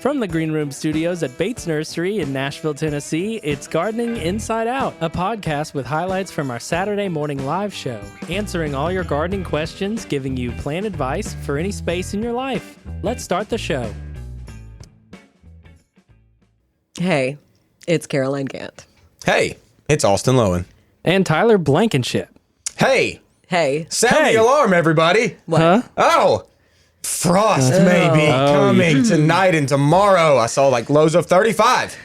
From the Green Room Studios at Bates Nursery in Nashville, Tennessee, it's Gardening Inside Out, a podcast with highlights from our Saturday morning live show, answering all your gardening questions, giving you plant advice for any space in your life. Let's start the show. Hey, it's Caroline Gant. Hey, it's Austin Lowen. And Tyler Blankenship. Hey, Hey. sound the alarm, everybody. What? Huh? Oh, frost may be coming tonight and tomorrow. I saw like lows of 35.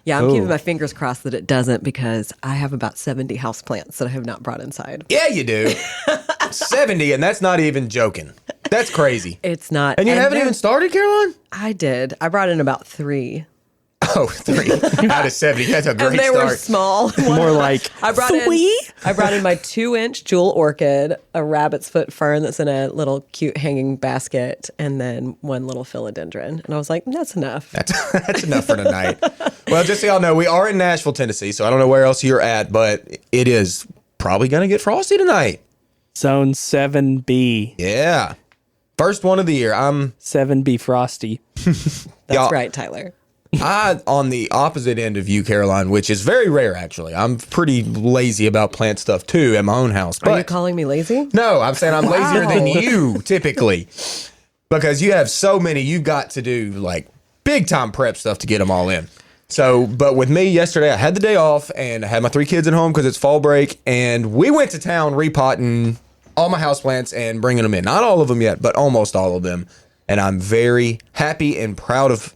Yeah, I'm keeping my fingers crossed that it doesn't because I have about 70 houseplants that I have not brought inside. Yeah, you do. 70, and that's not even joking. That's crazy. It's not. And you haven't even started, Caroline? I did. I brought in about 3. Oh, 3 out of 70. That's a great And they start. were small. More like I brought in my 2-inch jewel orchid, a rabbit's foot fern that's in a little cute hanging basket, and then 1 little philodendron. And I was like, that's enough. That's enough for tonight. Well, just so y'all know, we are in Nashville, Tennessee, so I don't know where else you're at, but it is probably going to get frosty tonight. Zone 7B. Yeah. First one of the year. 7B frosty. That's right, Tyler. On the opposite end of you, Caroline, which is very rare, actually. I'm pretty lazy about plant stuff, too, at my own house. Are you calling me lazy? No, I'm saying I'm lazier than you, typically. Because you have so many, you've got to do, like, big-time prep stuff to get them all in. So, but with me yesterday, I had the day off, and I had my 3 kids at home because it's fall break, and we went to town repotting all my houseplants and bringing them in. Not all of them yet, but almost all of them. And I'm very happy and proud of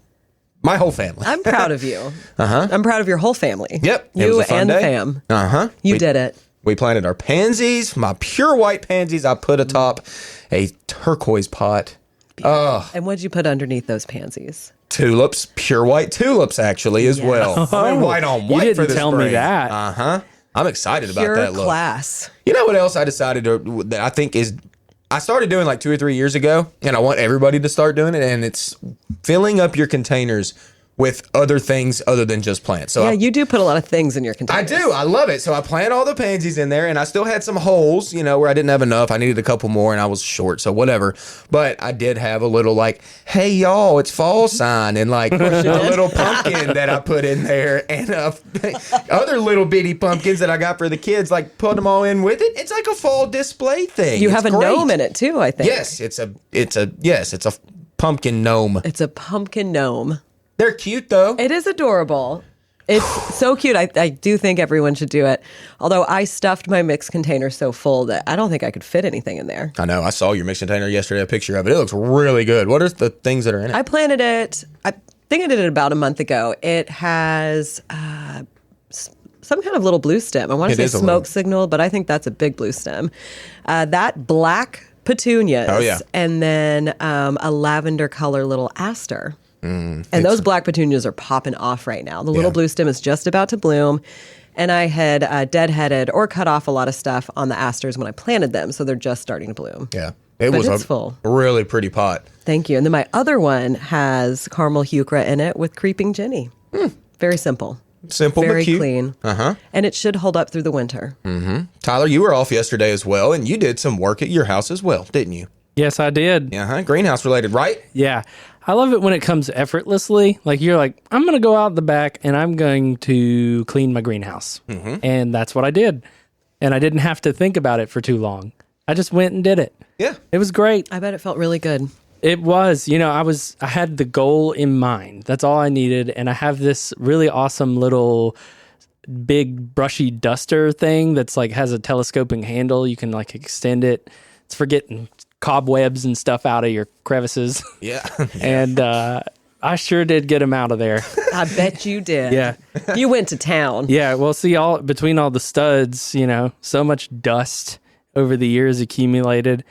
my whole family. I'm proud of you. I'm proud of your whole family. Yep. It You was a fun and the day. fam. You did it. We planted our pansies, my pure white pansies. I put atop a turquoise pot. And what'd you put underneath those pansies? Tulips, pure white tulips, actually, as well. I went white on white You didn't for this tell me spring. that. I'm excited about Pure that look. class. You know what else I decided that I think is, I started doing like 2 or 3 years ago, and I want everybody to start doing it, and it's filling up your containers with other things other than just plants. So Yeah, you do put a lot of things in your I containers. do. I love it. So I plant all the pansies in there, and I still had some holes, where I didn't have enough. I needed a couple more, and I was short, so whatever. But I did have a little like, hey, y'all, it's fall sign, and like a little pumpkin that I put in there, and other little bitty pumpkins that I got for the kids, like put them all in with it. It's like a fall display thing. You It's have a great. gnome in it too, I think. Yes, it's a pumpkin gnome. It's a pumpkin gnome. They're cute though. It is adorable. It's so cute. I do think everyone should do it. Although I stuffed my mixed container so full that I don't think I could fit anything in there. I know. I saw your mixed container yesterday, a picture of it. It looks really good. What are the things that are in it? I planted it, I think I did it about a month ago. It has some kind of little blue stem. I want to say smoke signal, but I think that's a big blue stem. That black petunias. Oh, yeah. And then a lavender color little aster. And those black petunias are popping off right now. The little blue stem is just about to bloom. And I had deadheaded or cut off a lot of stuff on the asters when I planted them. So they're just starting to bloom. Yeah. It was full. Really pretty pot. Thank you. And then my other one has caramel heuchera in it with creeping Jenny. Very simple. Simple Very but cute. clean. And it should hold up through the winter. Tyler, you were off yesterday as well, and you did some work at your house as well, didn't you? Yes, I did. Greenhouse related, right? Yeah. I love it when it comes effortlessly. Like you're like, I'm going to go out the back and I'm going to clean my greenhouse. And that's what I did. And I didn't have to think about it for too long. I just went and did it. Yeah. It was great. I bet it felt really good. It was, I had the goal in mind. That's all I needed. And I have this really awesome little big brushy duster thing that's like has a telescoping handle. You can like extend it. It's for getting cobwebs and stuff out of your crevices. Yeah. And I sure did get them out of there. I bet you did. Yeah. You went to town. Yeah. Well, see, between all the studs, so much dust over the years accumulated,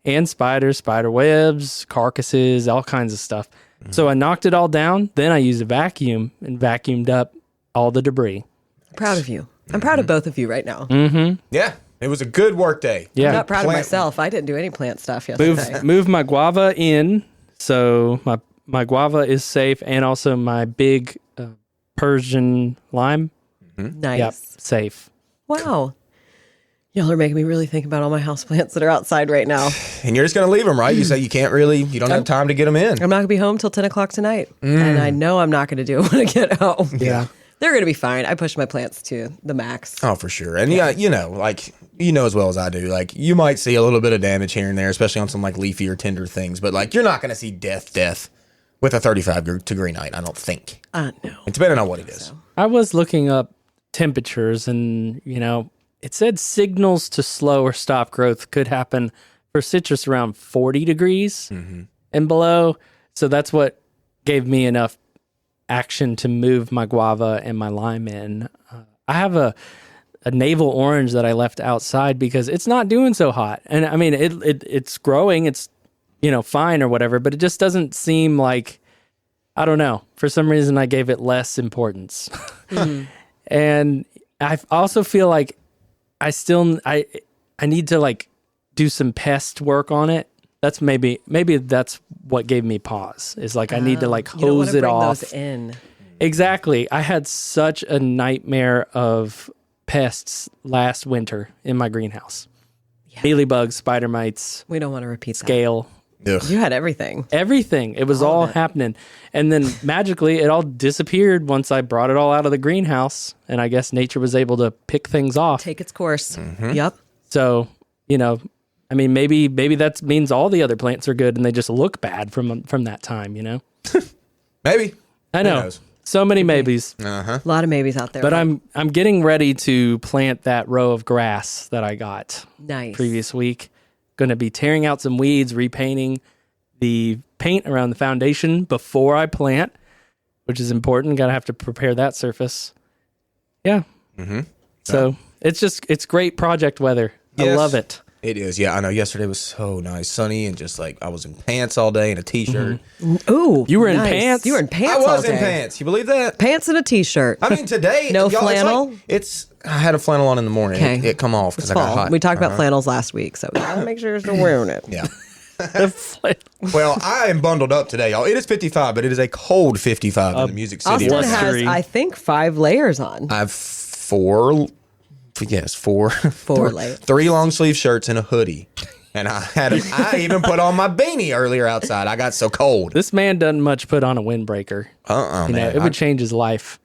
and spiders, spider webs, carcasses, all kinds of stuff. So I knocked it all down. Then I used a vacuum and vacuumed up all the debris. Proud of you. I'm proud of both of you right now. Yeah. It was a good work day. Yeah. I'm not proud of myself. I didn't do any plant stuff yesterday. Move my guava in, so my guava is safe, and also my big Persian lime. Nice. Yep, safe. Wow. Y'all are making me really think about all my houseplants that are outside right now. And you're just going to leave them, right? You say you don't have time to get them in. I'm not going to be home till 10 o'clock tonight. And I know I'm not going to do it when I get home. Yeah. They're going to be fine. I push my plants to the max. Oh, for sure. And yeah, as well as I do, like you might see a little bit of damage here and there, especially on some like leafy or tender things. But like you're not going to see death with a 35-degree night, I don't think. No. It's depending on what it is. So. I was looking up temperatures and, it said signals to slow or stop growth could happen for citrus around 40 degrees and below. So that's what gave me enough action to move my guava and my lime in. I have a navel orange that I left outside because it's not doing so hot. And I mean, it's growing. It's, fine or whatever, but it just doesn't seem like, I don't know. For some reason, I gave it less importance. And I also feel like I need to like do some pest work on it. That's maybe that's what gave me pause. Is like I need to like hose it off. Those in. Exactly. I had such a nightmare of pests last winter in my greenhouse. Yeah. Mealybugs, spider mites. We don't want to repeat that. Scale. Ugh. You had everything. Everything. It was all happening. And then magically it all disappeared once I brought it all out of the greenhouse. And I guess nature was able to pick things off. Take its course. Yep. So, I mean, maybe that means all the other plants are good and they just look bad from that time, Maybe. I know. So many maybes. A lot of maybes out there. But I'm getting ready to plant that row of grass that I got previous week. Going to be tearing out some weeds, repainting the paint around the foundation before I plant, which is important. Got to have to prepare that surface. Yeah. So it's great project weather. Yes, I love it. It is. Yeah, I know. Yesterday was so nice, sunny, and just like I was in pants all day and a t-shirt. Ooh, you were in pants? You were in pants. I was all in day. pants. You believe that? Pants and a t-shirt. I mean, today No y'all, flannel? I had a flannel on in the morning. Okay. It come off because I got Fall. hot. We talked about flannels last week, so we gotta make sure you're still wearing it. Yeah. Well, I am bundled up today, y'all. It is 55, but it is a cold 55 in the Music City. Austin has, I think, 5 layers on. I have 4 layers. 3 long sleeve shirts and a hoodie. And I even put on my beanie earlier outside. I got so cold. This man doesn't much put on a windbreaker. Man. It would change his life.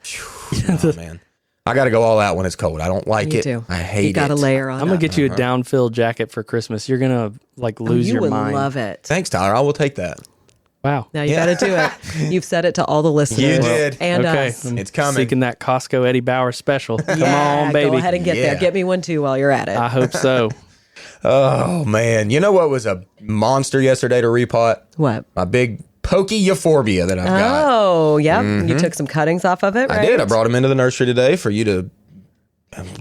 Oh, man. I got to go all out when it's cold. I don't like it. Too. I hate it. You got to layer on. I'm going to get you a down-filled jacket for Christmas. You're going to lose your mind. You would love it. Thanks, Tyler. I will take that. Wow. Now you got to do it. You've said it to all the listeners. You did. And okay. us. It's coming. Seeking that Costco Eddie Bauer special. Come on, baby. Go ahead and get there. Get me one too while you're at it. I hope so. Oh, man. You know what was a monster yesterday to repot? What? My big pokey euphorbia that I've got. Oh, yep. You took some cuttings off of it, right? I did. I brought them into the nursery today for you to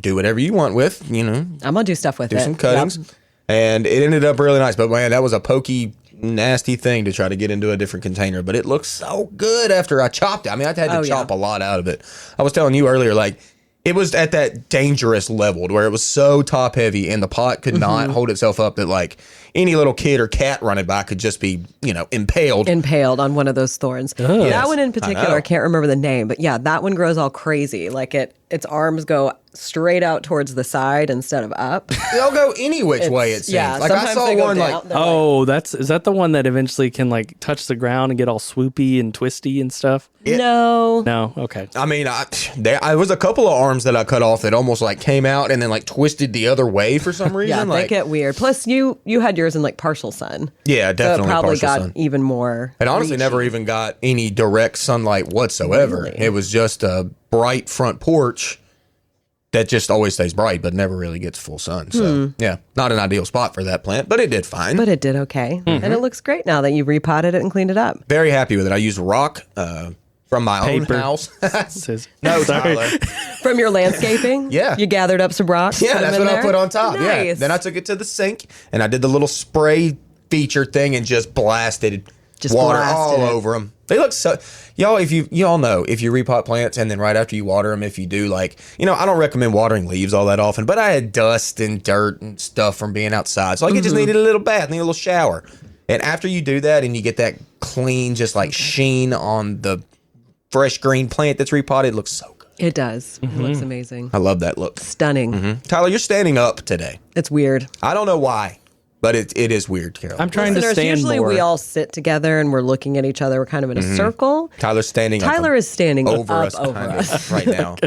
do whatever you want with, I'm going to do stuff with it. Do some cuttings. Yep. And it ended up really nice. But, man, that was a pokey, nasty thing to try to get into a different container. But it looked so good after I chopped it. I mean, I had to chop a lot out of it. I was telling you earlier, like, it was at that dangerous level where it was so top heavy and the pot could not hold itself up that, like, any little kid or cat running by could just be, impaled. Impaled on one of those thorns. Oh. That one in particular, I can't remember the name, but yeah, that one grows all crazy. Like its arms go straight out towards the side instead of up. They'll go any which way, it seems. Yeah, like I saw one is that the one that eventually can like touch the ground and get all swoopy and twisty and stuff? No. Okay. I mean, there was a couple of arms that I cut off that almost like came out and then like twisted the other way for some reason. Yeah, they get weird. Plus, you had yours in like partial sun. Yeah, definitely. So it probably partial got sun. even more. It honestly never even got any direct sunlight whatsoever. Really? It was just a bright front porch that just always stays bright, but never really gets full sun. So, yeah, not an ideal spot for that plant, but it did fine. But it did okay. And it looks great now that you repotted it and cleaned it up. Very happy with it. I used rock from my own house. No, Tyler. From your landscaping? Yeah. You gathered up some rocks? Yeah, that's what I put on top. Nice. Yeah. Then I took it to the sink and I did the little spray feature thing and just blasted water all over them. They look so, y'all know, if you repot plants and then right after you water them, if you do I don't recommend watering leaves all that often, but I had dust and dirt and stuff from being outside. So it just needed a little bath, needed a little shower. And after you do that and you get that clean, just like sheen on the fresh green plant that's repotted, it looks so good. It does. It looks amazing. I love that look. Stunning. Tyler, you're standing up today. It's weird. I don't know why, but it is weird, Carol. I'm trying to Listeners, stand usually more. we all sit together and we're looking at each other. We're kind of in a circle. Tyler's standing up. Tyler is standing over up us, over kind us. of, right now.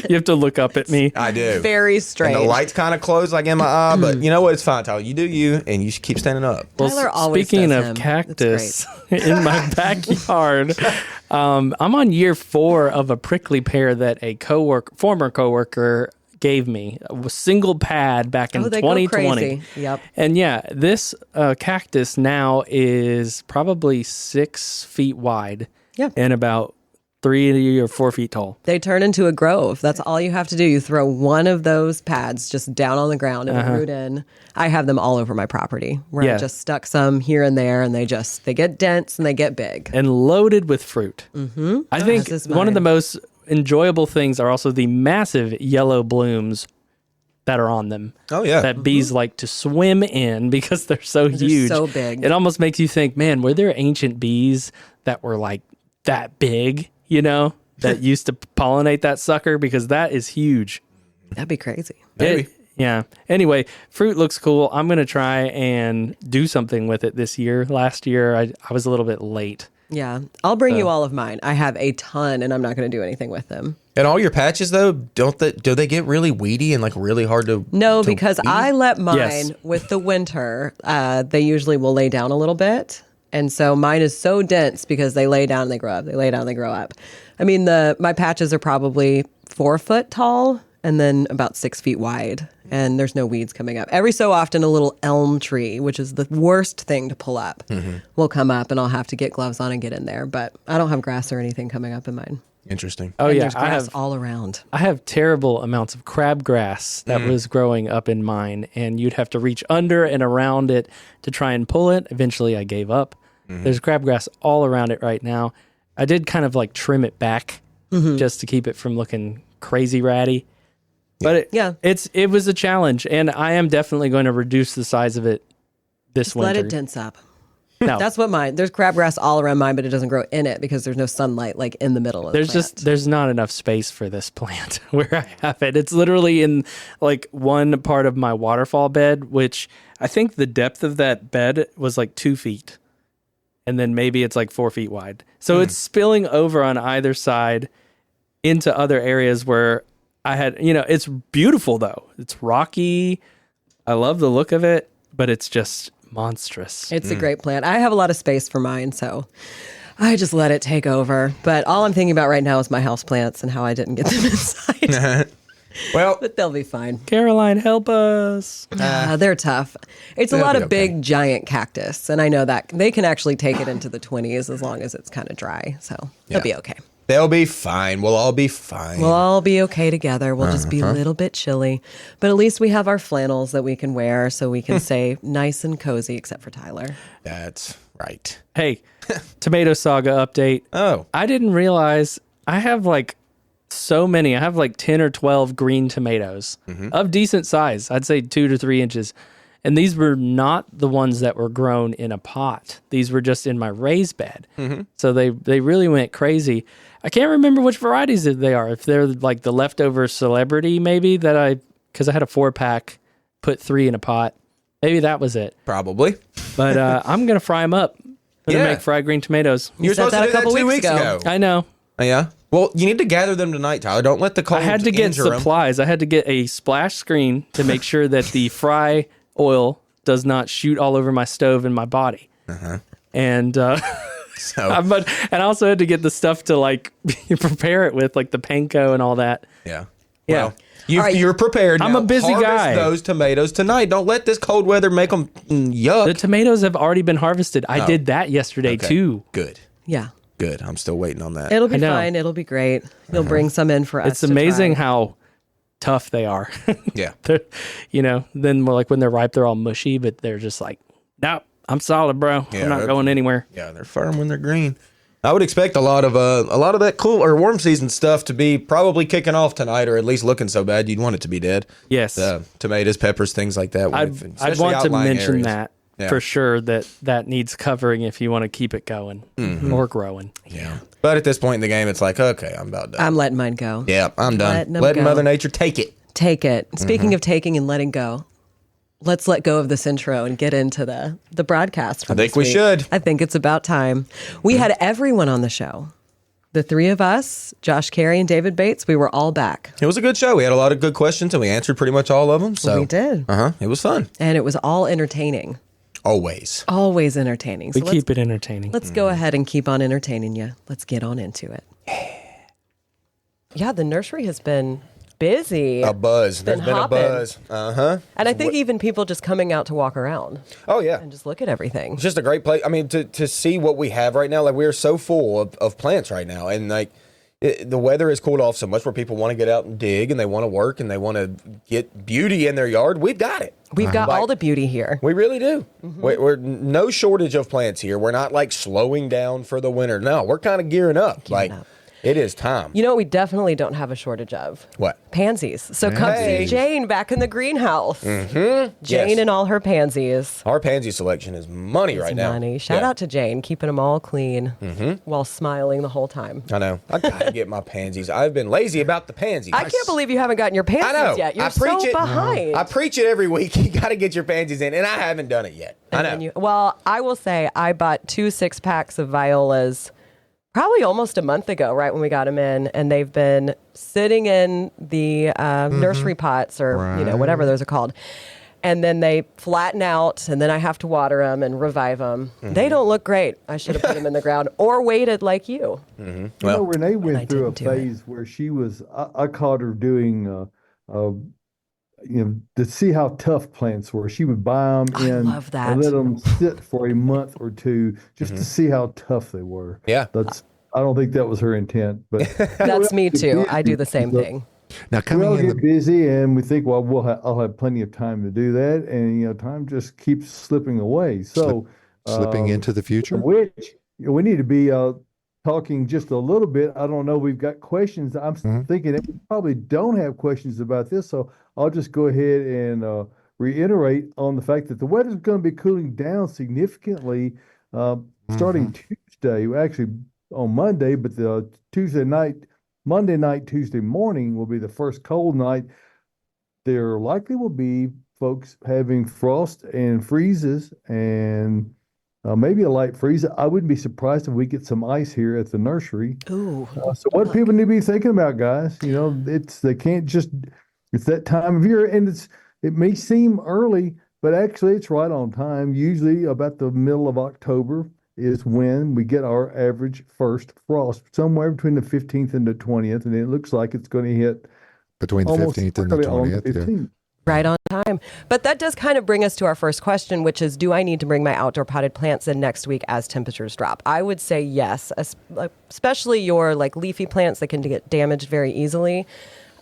You have to look up at me. I do. Very strange. And the light's kind of closed like in my eye, but you know what? It's fine, Tyler. You do you, and you should keep standing up. Tyler always speaking does of him. cactus in my backyard, I'm on year 4 of a prickly pear that a former coworker gave me, a single pad back in Oh, they go 2020. crazy. Yep. And yeah, this cactus now is probably 6 feet wide Yep. and about 3 or 4 feet tall. They turn into a grove. That's all you have to do. You throw one of those pads just down on the ground and they root in. I have them all over my property where I just stuck some here and there, and they get dense and they get big. And loaded with fruit. Mm-hmm. I think As is one of the mine. most enjoyable things are also the massive yellow blooms that are on them. Oh, yeah. That bees like to swim in because they're so huge. so big. It almost makes you think, man, were there ancient bees that were like that big, that used to pollinate that sucker? Because that is huge. That'd be crazy. Maybe. Yeah. Anyway, fruit looks cool. I'm going to try and do something with it this year. Last year, I was a little bit late. Yeah. I'll bring you all of mine. I have a ton, and I'm not going to do anything with them. And all your patches, though, do they get really weedy and like really hard to No, to because weed? I let mine Yes. with the winter. They usually will lay down a little bit. And so mine is so dense because they lay down and they grow up. They lay down and they grow up. I mean, my patches are probably 4 foot tall and then about 6 feet wide. And there's no weeds coming up. Every so often, a little elm tree, which is the worst thing to pull up, will come up, and I'll have to get gloves on and get in there. But I don't have grass or anything coming up in mine. Interesting. Oh, And yeah. there's grass all around. I have terrible amounts of crabgrass that was growing up in mine, and you'd have to reach under and around it to try and pull it. Eventually, I gave up. There's crabgrass all around it right now. I did kind of like trim it back just to keep it from looking crazy ratty. But it was a challenge, and I am definitely going to reduce the size of it this winter. Let it dense up. No, That's what mine. There's crabgrass all around mine, but it doesn't grow in it because there's no sunlight like in the middle of the plant. there's not enough space for this plant where I have it. It's literally in like one part of my waterfall bed, which I think the depth of that bed was like 2 feet. And then maybe it's like 4 feet wide. So it's spilling over on either side into other areas where I had, it's beautiful though. It's rocky. I love the look of it, but it's just monstrous. It's a great plant. I have a lot of space for mine, so I just let it take over. But all I'm thinking about right now is my house plants and how I didn't get them inside. Well, But they'll be fine. Caroline, help us. They're tough. It's a They'll lot be of okay. big, giant cactus, and I know that they can actually take it into the 20s as long as it's kind of dry. So they'll be okay. they'll be fine. We'll all be fine. We'll all be okay together. We'll just be a little bit chilly. But at least we have our flannels that we can wear so we can stay nice and cozy, except for Tyler. That's right. Hey, Tomato Saga update. Oh. I didn't realize I have like so many. I have like 10 or 12 green tomatoes of decent size. I'd say 2 to 3 inches. And these were not the ones that were grown in a pot. These were just in my raised bed. So they really went crazy. I can't remember which varieties they are. If they're like the leftover celebrity, maybe because I had a 4-pack, put 3 in a pot. Maybe that was it. Probably. But I'm going to fry them up. I'm going to make fried green tomatoes. You were said supposed that to a do that couple 2 weeks weeks ago. ago. I know. Oh, yeah? Well, you need to gather them tonight, Tyler. Don't let the cold I had to get injure 'em. supplies. I had to get a splash screen to make sure that the fry oil does not shoot all over my stove and my body. And So, and I also had to get the stuff to like prepare it with, like the panko and all that. yeah. Yeah. Well, All right. you're prepared. I'm Now a busy harvest guy. those tomatoes tonight. Don't let this cold weather make them yuck. The tomatoes have already been harvested. I did that yesterday Okay. too. Good. Yeah. Good. I'm still waiting on that. It'll be I know. fine. It'll be great. You'll bring some in for us. It's to amazing try. how tough they are. Yeah. Then like when they're ripe, they're all mushy, but they're just like, nope, I'm solid, bro. Yeah, I'm not going anywhere. Yeah, they're firm when they're green. I would expect a lot of that cool or warm season stuff to be probably kicking off tonight, or at least looking so bad you'd want it to be dead. Yes. Tomatoes, peppers, things like that. I'd especially want to outlying mention areas. that. for sure that needs covering if you want to keep it going or growing. Yeah. But at this point in the game, it's like, okay, I'm about done. I'm letting mine go. Yeah, I'm done. Letting Mother Nature take it. Take it. Speaking of taking and letting go, let's let go of this intro and get into the broadcast. For I think this we week. should. I think it's about time. We had everyone on the show. The three of us, Josh Carey and David Bates, we were all back. It was a good show. We had a lot of good questions, and we answered pretty much all of them. So We did. It was fun. And it was all entertaining. Always. Always entertaining. We keep it entertaining. Let's go ahead and keep on entertaining you. Let's get on into it. Yeah, the nursery has been busy. A buzz. There's been hopping. a buzz. And I think even people just coming out to walk around Oh, yeah. and just look at everything. It's just a great place. I mean, to see what we have right now, like we are so full of plants right now. And like the weather has cooled off so much where people want to get out and dig and they want to work and they want to get beauty in their yard. We've got it. We've got all the beauty here. We really do. We're no shortage of plants here. We're not like slowing down for the winter. No, we're kind of gearing up. It is time. You know what we definitely don't have a shortage of? What? Pansies. So come see Jane back in the greenhouse. Jane Yes. and all her pansies. Our pansy selection is money right now. Money. Shout out to Jane, keeping them all clean while smiling the whole time. I know. I gotta get my pansies. I've been lazy about the pansies. I can't believe you haven't gotten your pansies I know. yet. You're I preach so it. behind. I preach it every week. You got to get your pansies in, and I haven't done it yet. I know. Well, I will say I bought 2 6-packs of violas probably almost a month ago, right when we got them in, and they've been sitting in the nursery pots or whatever those are called. And then they flatten out, and then I have to water them and revive them. They don't look great. I should have put them in the ground or waited like you. Well, Renee went through a didn't do it. phase where she was. I caught her doing, to see how tough plants were. She would buy them in love that. and let them sit for a month or two just to see how tough they were. Yeah. I don't think that was her intent, but That's me too. I do the same thing. Now we coming all in get the busy, and we think, well, I'll have plenty of time to do that, and time just keeps slipping away. So slipping into the future. which we need to be talking just a little bit. I don't know. We've got questions. I'm thinking that we probably don't have questions about this, so I'll just go ahead and reiterate on the fact that the weather's going to be cooling down significantly starting Tuesday. Actually, on Monday, but the Monday night, Tuesday morning will be the first cold night. There likely will be folks having frost and freezes and maybe a light freeze. I wouldn't be surprised if we get some ice here at the nursery. Ooh. So what people need to be thinking about, guys, it's that time of year, and it may seem early, but actually it's right on time. Usually about the middle of October is when we get our average first frost, somewhere between the 15th and the 20th, and it looks like it's going to hit Between the almost 15th and the early on 20th. Yeah. 15th. Right on time. But that does kind of bring us to our first question, which is, do I need to bring my outdoor potted plants in next week as temperatures drop? I would say yes, especially your leafy plants that can get damaged very easily.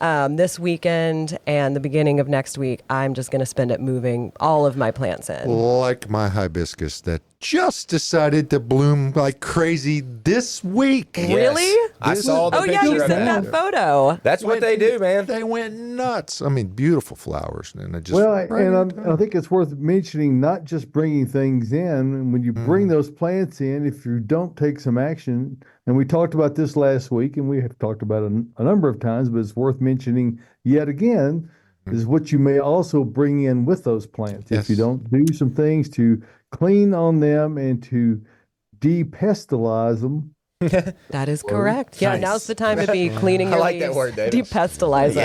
This weekend and the beginning of next week, I'm just going to spend it moving all of my plants in. Like my hibiscus that just decided to bloom like crazy this week. Really? I saw the Oh, picture yeah, you of sent that photo. That's what they do, man. They went nuts. I mean, beautiful flowers. And I just Well, and I think it's worth mentioning not just bringing things in. When you bring those plants in, if you don't take some action, and we talked about this last week, and we have talked about it a number of times, but it's worth mentioning yet again, is what you may also bring in with those plants. Yes. If you don't do some things to clean on them and to depestilize them. That is correct. Yeah, Nice. now's the time to be cleaning I your like leaves. that word, Dana. Depestilize them.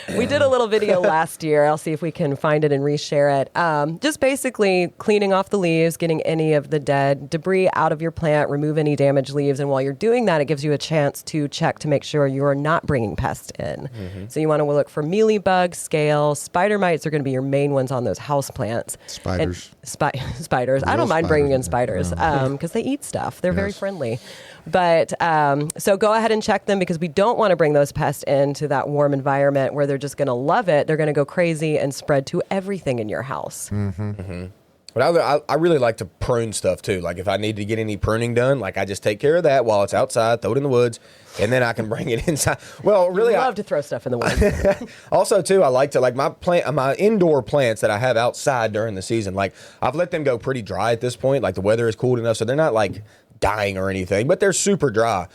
Yeah. We did a little video last year. I'll see if we can find it and reshare it. Just basically cleaning off the leaves, getting any of the dead debris out of your plant, remove any damaged leaves. And while you're doing that, it gives you a chance to check to make sure you are not bringing pests in. So you want to look for mealybugs, scales, spider mites are going to be your main ones on those house plants. Spiders. Spiders. I don't mind bringing in spiders because they eat stuff. They're very friendly. But so go ahead and check them because we don't want to bring those pests into that warm environment where they're just going to love it. They're going to go crazy and spread to everything in your house. But I really like to prune stuff too. Like if I need to get any pruning done, like I just take care of that while it's outside, throw it in the woods, and then I can bring it inside. Well, really, I love to throw stuff in the woods. Also too, I like to like my indoor plants that I have outside during the season. Like I've let them go pretty dry at this point. Like the weather is cooled enough, so they're not like dying or anything, but they're super dry.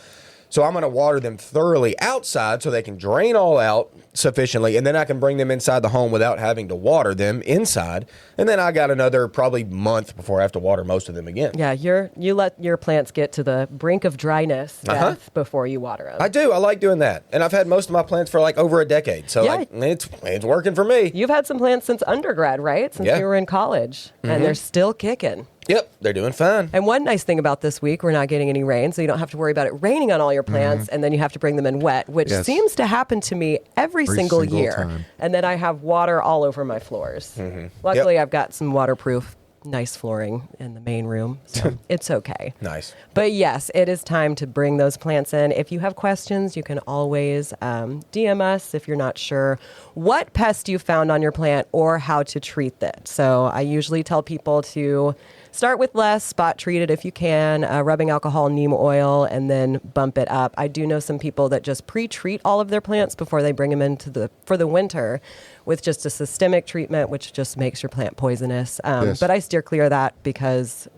So I'm going to water them thoroughly outside so they can drain all out sufficiently, and then I can bring them inside the home without having to water them inside. And then I got another probably month before I have to water most of them again. Yeah, you let your plants get to the brink of dryness, death, before you water them. I do. I like doing that. And I've had most of my plants for like over a decade. So like, it's working for me. You've had some plants since undergrad, right? Since you were in college, and they're still kicking. Yep, they're doing fine. And one nice thing about this week, we're not getting any rain, so you don't have to worry about it raining on all your plants, and then you have to bring them in wet, which seems to happen to me every single year. Time. And then I have water all over my floors. Luckily, I've got some waterproof, nice flooring in the main room, so it's okay. Nice. But yes, it is time to bring those plants in. If you have questions, you can always DM us if you're not sure what pest you found on your plant or how to treat it. So I usually tell people to start with less, spot treat it if you can, rubbing alcohol, neem oil, and then bump it up. I do know some people that just pre-treat all of their plants before they bring them for the winter with just a systemic treatment, which just makes your plant poisonous. But I steer clear of that because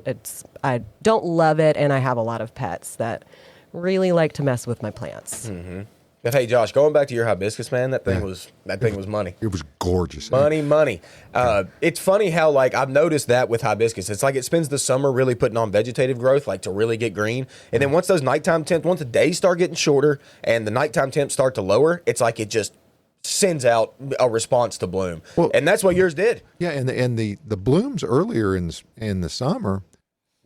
I don't love it, and I have a lot of pets that really like to mess with my plants. But hey, Josh, going back to your hibiscus, man, that thing was money. It was gorgeous. Money. It's funny how like I've noticed that with hibiscus, it's like it spends the summer really putting on vegetative growth, like to really get green, and then once those nighttime temps, once the days start getting shorter and the nighttime temps start to lower, it's like it just sends out a response to bloom, and that's what yours did. Yeah, and the blooms earlier in the summer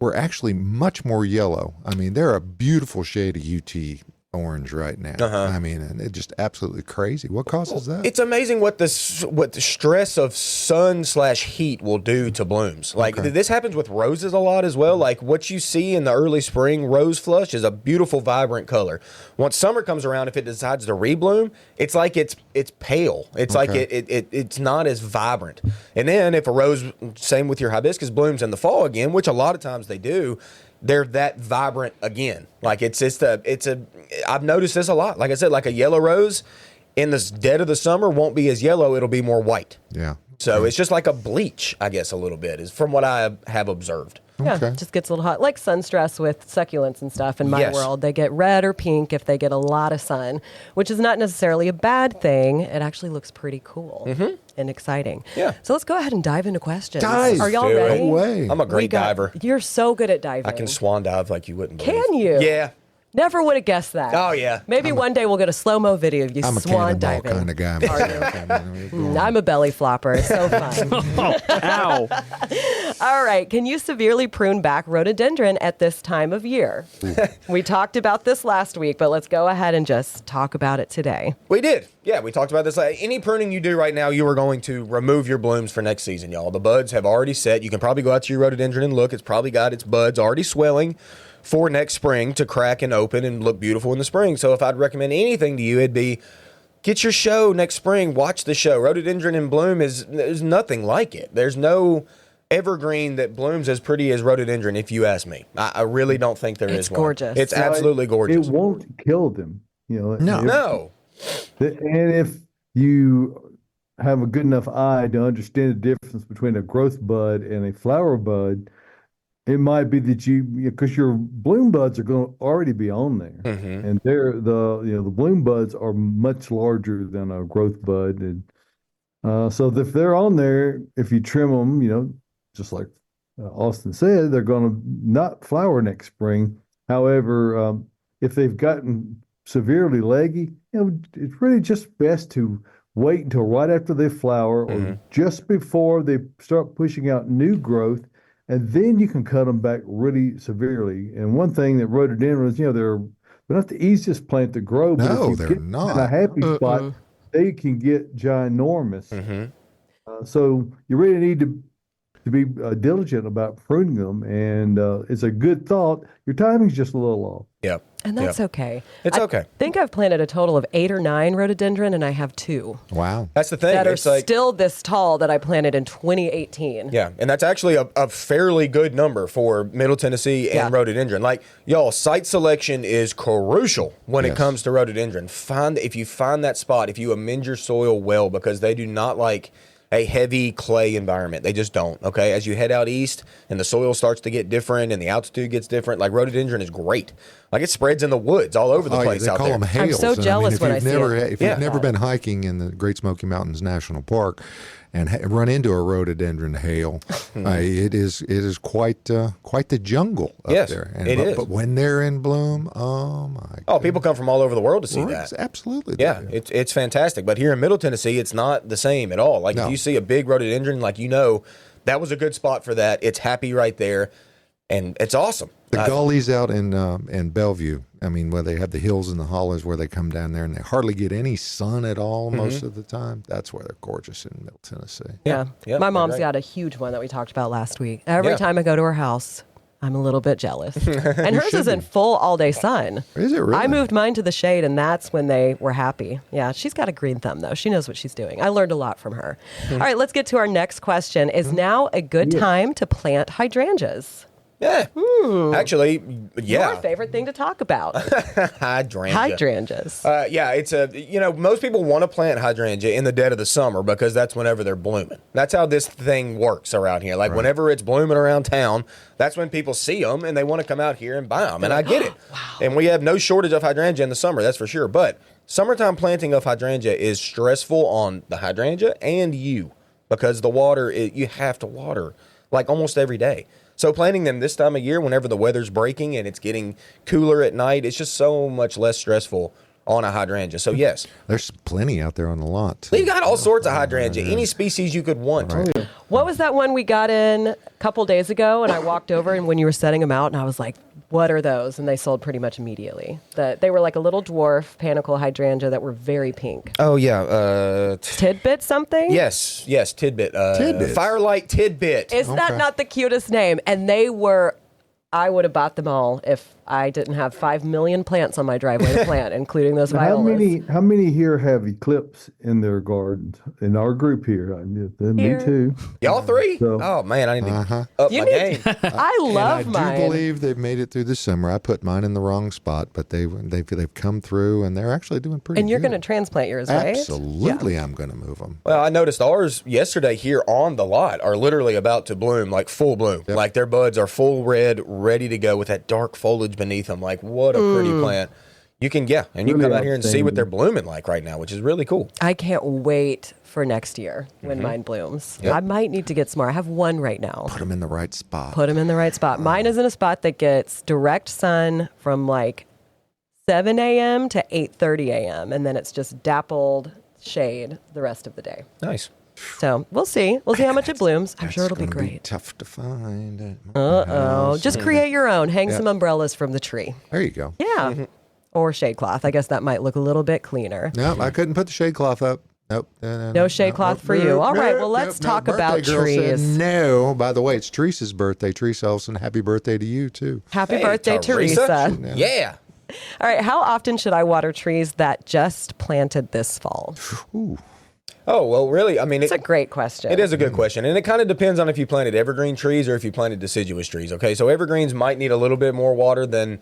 were actually much more yellow. I mean, they're a beautiful shade of UT orange right now. I mean, and it's just absolutely crazy. What causes that? It's amazing what the stress of sun/heat will do to blooms. Like this happens with roses a lot as well. Like what you see in the early spring rose flush is a beautiful, vibrant color. Once summer comes around, if it decides to rebloom, it's like it's pale. It's like it's not as vibrant. And then if a rose, same with your hibiscus, blooms in the fall again, which a lot of times they do, they're that vibrant again. Like I've noticed this a lot. Like I said, like a yellow rose in the dead of the summer won't be as yellow. It'll be more white. Yeah. So it's just like a bleach, I guess, a little bit is from what I have observed. Yeah, it just gets a little hot. Like sun stress with succulents and stuff in my world. They get red or pink if they get a lot of sun, which is not necessarily a bad thing. It actually looks pretty cool and exciting. Yeah. So let's go ahead and dive into questions. Dive. Are y'all Do it. ready? No way. I'm a great diver. You're so good at diving. I can swan dive like you wouldn't believe. Can you? Yeah. Never would have guessed that. Oh, yeah. Maybe one day we'll get a slow-mo video of you I'm a swan cannonball diving. kind of guy. I'm a belly flopper. So fun. Ow. All right. Can you severely prune back rhododendron at this time of year? We talked about this last week, but let's go ahead and just talk about it today. We did. Yeah, we talked about this. Any pruning you do right now, you are going to remove your blooms for next season, y'all. The buds have already set. You can probably go out to your rhododendron and look. It's probably got its buds already swelling for next spring to crack and open and look beautiful in the spring. So if I'd recommend anything to you, it'd be get your show next spring. Watch the show. Rhododendron in bloom there's nothing like it. There's no evergreen that blooms as pretty as rhododendron, if you ask me. I really don't think there is It's one. gorgeous. It's absolutely gorgeous. It won't kill them. No. And if you have a good enough eye to understand the difference between a growth bud and a flower bud, it might be that because your bloom buds are going to already be on there, and the bloom buds are much larger than a growth bud, and so if they're on there, if you trim them, just like Austin said, they're going to not flower next spring. However, if they've gotten severely leggy, it's really just best to wait until right after they flower or just before they start pushing out new growth. And then you can cut them back really severely. And one thing that rhododendrons, they're not the easiest plant to grow. But No, if you they're get not. in a happy spot, they can get ginormous. So you really need to to be diligent about pruning them. And it's a good thought. Your timing's just a little off. Yep. And that's okay. It's okay. I think I've planted a total of 8 or 9 rhododendron, and I have 2 Wow. That's the thing. that are It's like, still this tall that I planted in 2018. yeah, and that's actually a fairly good number for Middle Tennessee and Yeah. rhododendron. Like, y'all, site selection is crucial when it Yes. comes to rhododendron. If you find that spot, if you amend your soil well, because they do not like a heavy clay environment. They just don't, okay? As you head out east and the soil starts to get different and the altitude gets different, like rhododendron is great. Like it spreads in the woods all over the place they out call there. them hails. so And jealous if when you've I see never, it. If Yeah. you've never been hiking in the Great Smoky Mountains National Park and run into a rhododendron hail, it is quite the jungle up Yes, there. it is. But when they're in bloom, oh my! Oh, people come from all over the world to see goodness. that. Absolutely. Yeah, they do. it's fantastic. But here in Middle Tennessee, it's not the same at all. Like No. if you see a big rhododendron, like that was a good spot for that. It's happy right there, and it's awesome. The gullies out in Bellevue, I mean, where they have the hills and the hollows where they come down there and they hardly get any sun at all most of the time. That's where they're gorgeous in Middle Tennessee. Yeah. Yeah, My they're mom's great. got a huge one that we talked about last week. Every Yeah. time I go to her house, I'm a little bit jealous. And hers is in full all-day sun. Is it really? I moved mine to the shade, and that's when they were happy. Yeah, she's got a green thumb, though. She knows what she's doing. I learned a lot from her. All right, let's get to our next question. Is now a good time to plant hydrangeas? Yeah, actually, yeah, Your favorite thing to talk about. hydrangea. Hydrangeas. Yeah, it's most people want to plant hydrangea in the dead of the summer because that's whenever they're blooming. That's how this thing works around here. Like whenever it's blooming around town, that's when people see them and they want to come out here and buy them. And I get it. Wow. And we have no shortage of hydrangea in the summer, that's for sure. But summertime planting of hydrangea is stressful on the hydrangea and you because the water, you have to water like almost every day. So planting them this time of year, whenever the weather's breaking and it's getting cooler at night, it's just so much less stressful on a hydrangea. So yes, There's plenty out there on the lot. we've got all sorts of hydrangea, any species you could want. What was that one we got in a couple days ago? And I walked over, and when you were setting them out, and I was like, what are those? And they sold pretty much immediately. They were like a little dwarf panicle hydrangea that were very pink. Oh yeah, Tidbit something? yes, tidbit, Tidbits. firelight tidbit. Is that not the cutest name? And they were, I would have bought them all if I didn't have 5 million plants on my driveway to plant, including those violas. How many here have eclipse in their gardens? In our group here, me Here. too. Y'all three? So- Oh man, I need to up my game. I love And I mine. do believe they've made it through the summer. I put mine in the wrong spot, but they've come through and they're actually doing pretty And you're good. going to transplant yours, right? Absolutely, I'm going to move them. Well, I noticed ours yesterday here on the lot are literally about to bloom, like full bloom. Yep. Like their buds are full red, ready to go with that dark foliage beneath them. Like what a pretty plant. You can, and you can Really come out here and see what outstanding. they're blooming like right now, which is really cool. I can't wait for next year when mine blooms. Yep. I might need to get some more. I have one right now. Put them in the right spot. Put them in the right spot. Mine is in a spot that gets direct sun from like 7 a.m. to 8:30 a.m. and then it's just dappled shade the rest of the day. Nice. So we'll see. We'll see how much it blooms. I'm sure it'll be It's gonna great. tough to find. at my Oh, house. just create your own. Hang Yeah. some umbrellas from the tree. There you go. Yeah. Or shade cloth. I guess that might look a little bit cleaner. No, I couldn't put the shade cloth up. Nope. No shade cloth for you. All right, well, let's talk about Birthday girl said trees. no. By the way, it's Teresa's birthday. Teresa Olsen, happy birthday to you, too. Happy Hey, birthday, Teresa. Yeah. All right, how often should I water trees that just planted this fall? Oh, well, really, I mean, It's a great question. it is a good question, and it kind of depends on if you planted evergreen trees or if you planted deciduous trees. Okay, so evergreens might need a little bit more water than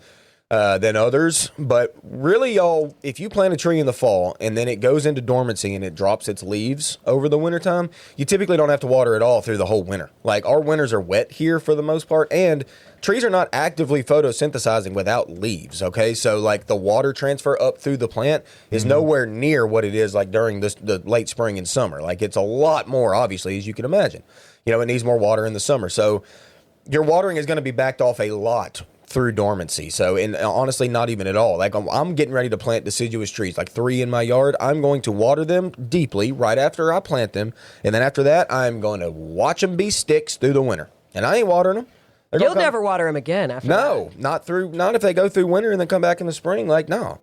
others, but really, y'all, if you plant a tree in the fall and then it goes into dormancy and it drops its leaves over the wintertime, you typically don't have to water it all through the whole winter. Like our winters are wet here for the most part, and trees are not actively photosynthesizing without leaves. Okay, so like the water transfer up through the plant is nowhere near what it is like during the late spring and summer. Like it's a lot more, obviously, as you can imagine. It needs more water in the summer, so your watering is going to be backed off a lot through dormancy. So, and honestly, not even at all. Like I'm getting ready to plant deciduous trees, like 3 in my yard. I'm going to water them deeply right after I plant them. And then after that, I'm going to watch them be sticks through the winter. And I ain't watering them. They're You'll gonna come- never water them again after No, not if they go through winter and then come back in the spring. Like, no.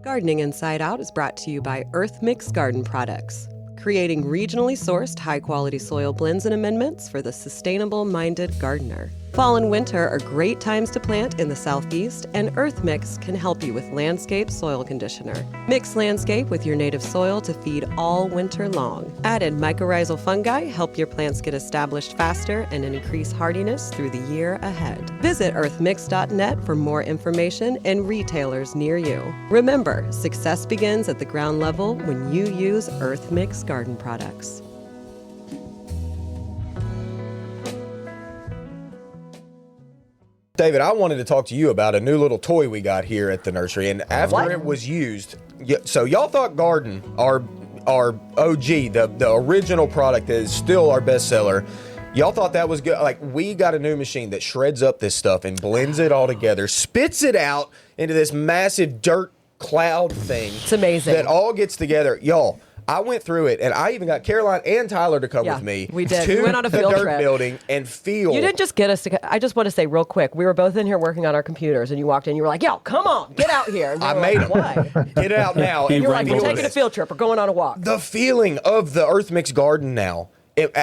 Gardening Inside Out is brought to you by Earth Mix Garden Products. creating regionally sourced high-quality soil blends and amendments for the sustainable-minded gardener. Fall and winter are great times to plant in the Southeast, and Earth Mix can help you with Landscape Soil Conditioner. Mix Landscape with your native soil to feed all winter long. Added mycorrhizal fungi help your plants get established faster and increase hardiness through the year ahead. Visit earthmix.net for more information and retailers near you. Remember, success begins at the ground level when you use Earth Mix garden products. David, I wanted to talk to you about a new little toy we got here at the nursery, and after it was used, so y'all thought Garden, our OG, the original product that is still our bestseller, y'all thought that was good. Like, we got a new machine that shreds up this stuff and blends it all together, spits it out into this massive dirt cloud thing. It's amazing. That all gets together. Y'all, I went through it, and I even got Caroline and Tyler to come with me. We did. To We went on a field the dirt trip. building and feel. You didn't just get us to. I just want to say real quick, we were both in here working on our computers, and you walked in. You were like, "Yo, come on, get out here!" And we I were made like, Why? Get it out now. He and You're like, "We're wrangled taking a us. field trip. We're going on a walk." The feeling of the Earth Mix Garden now,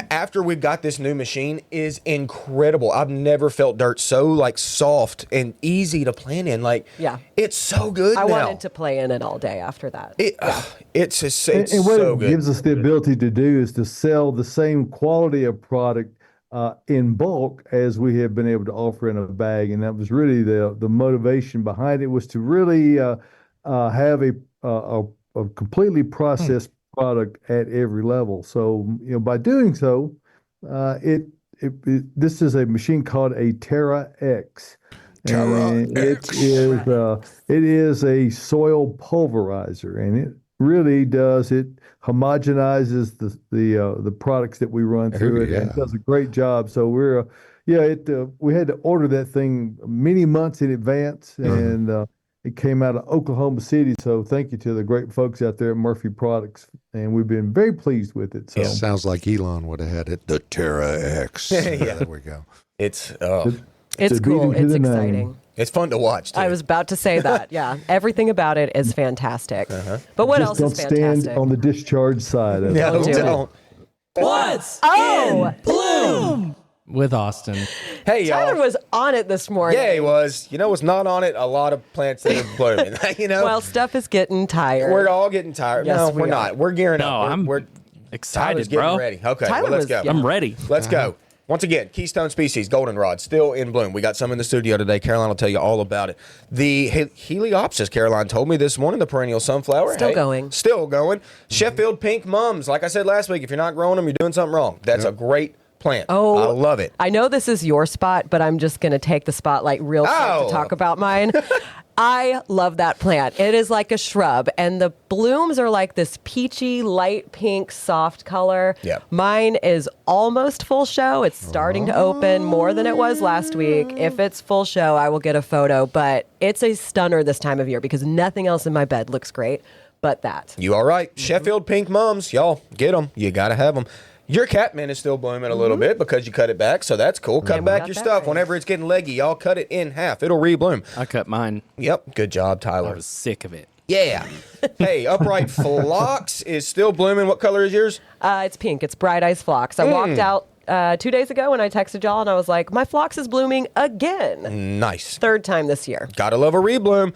after we've got this new machine, is incredible. I've never felt dirt so like soft and easy to plant in. Like, Yeah. it's so good I now. wanted to play in it all day after that. It's And what so it good. gives us the ability to do is to sell the same quality of product in bulk as we have been able to offer in a bag, and that was really the motivation behind it, was to really have a completely processed product at every level. So, by doing so, this is a machine called a Terra X. And it is a soil pulverizer, and it really does, it homogenizes the products that we run through it, and it does a great job. So we had to order that thing many months in advance, and it came out of Oklahoma City. So thank you to the great folks out there at Murphy Products, and we've been very pleased with it. So Sounds like Elon would have had it. The Terra X. Yeah. There we go. It's It's a cool. beating to It's the name. exciting. it's fun to watch, too. I was about to say that. Yeah, everything about it is fantastic. But what just else don't is fantastic? stand on the discharge side of it. No, Don't do it. don't. What's Oh, bloom with Austin? Hey, Tyler y'all. was on it this morning. Yeah, he was. You know what's not on it? A lot of plants that are blooming. Well, stuff is getting tired. we're all getting tired. Yes, No, we we're are. not. We're gearing No, up. I'm Tyler's excited, getting bro. ready. Okay, Tyler well, let's was- go. yeah. I'm ready. Let's go. Once again, Keystone Species, goldenrod, still in bloom. We got some in the studio today. Caroline will tell you all about it. The Heliopsis, Caroline told me this morning, the perennial sunflower. Still going. Still going. Sheffield pink mums. Like I said last week, if you're not growing them, you're doing something wrong. That's a great plant. Oh, I love it. I know this is your spot, but I'm just going to take the spotlight real quick Oh. to talk about mine. I love that plant. It is like a shrub, and the blooms are like this peachy, light pink, soft color. Yep. Mine is almost full show. It's starting to open more than it was last week. If it's full show, I will get a photo, but it's a stunner this time of year because nothing else in my bed looks great but that. You all right. Sheffield pink mums. Y'all, get them. You got to have them. Your catmint is still blooming a little bit because you cut it back, so that's cool. Cut we back got your that stuff. right. Whenever it's getting leggy, y'all cut it in half. It'll rebloom. I cut mine. Yep. Good job, I Tyler. was sick of it. Yeah. Hey, upright phlox is still blooming. What color is yours? It's pink. It's bright eyes phlox. I walked out 2 days ago and I texted y'all and I was like, my phlox is blooming again. Nice. Third time this year. Gotta love a rebloom.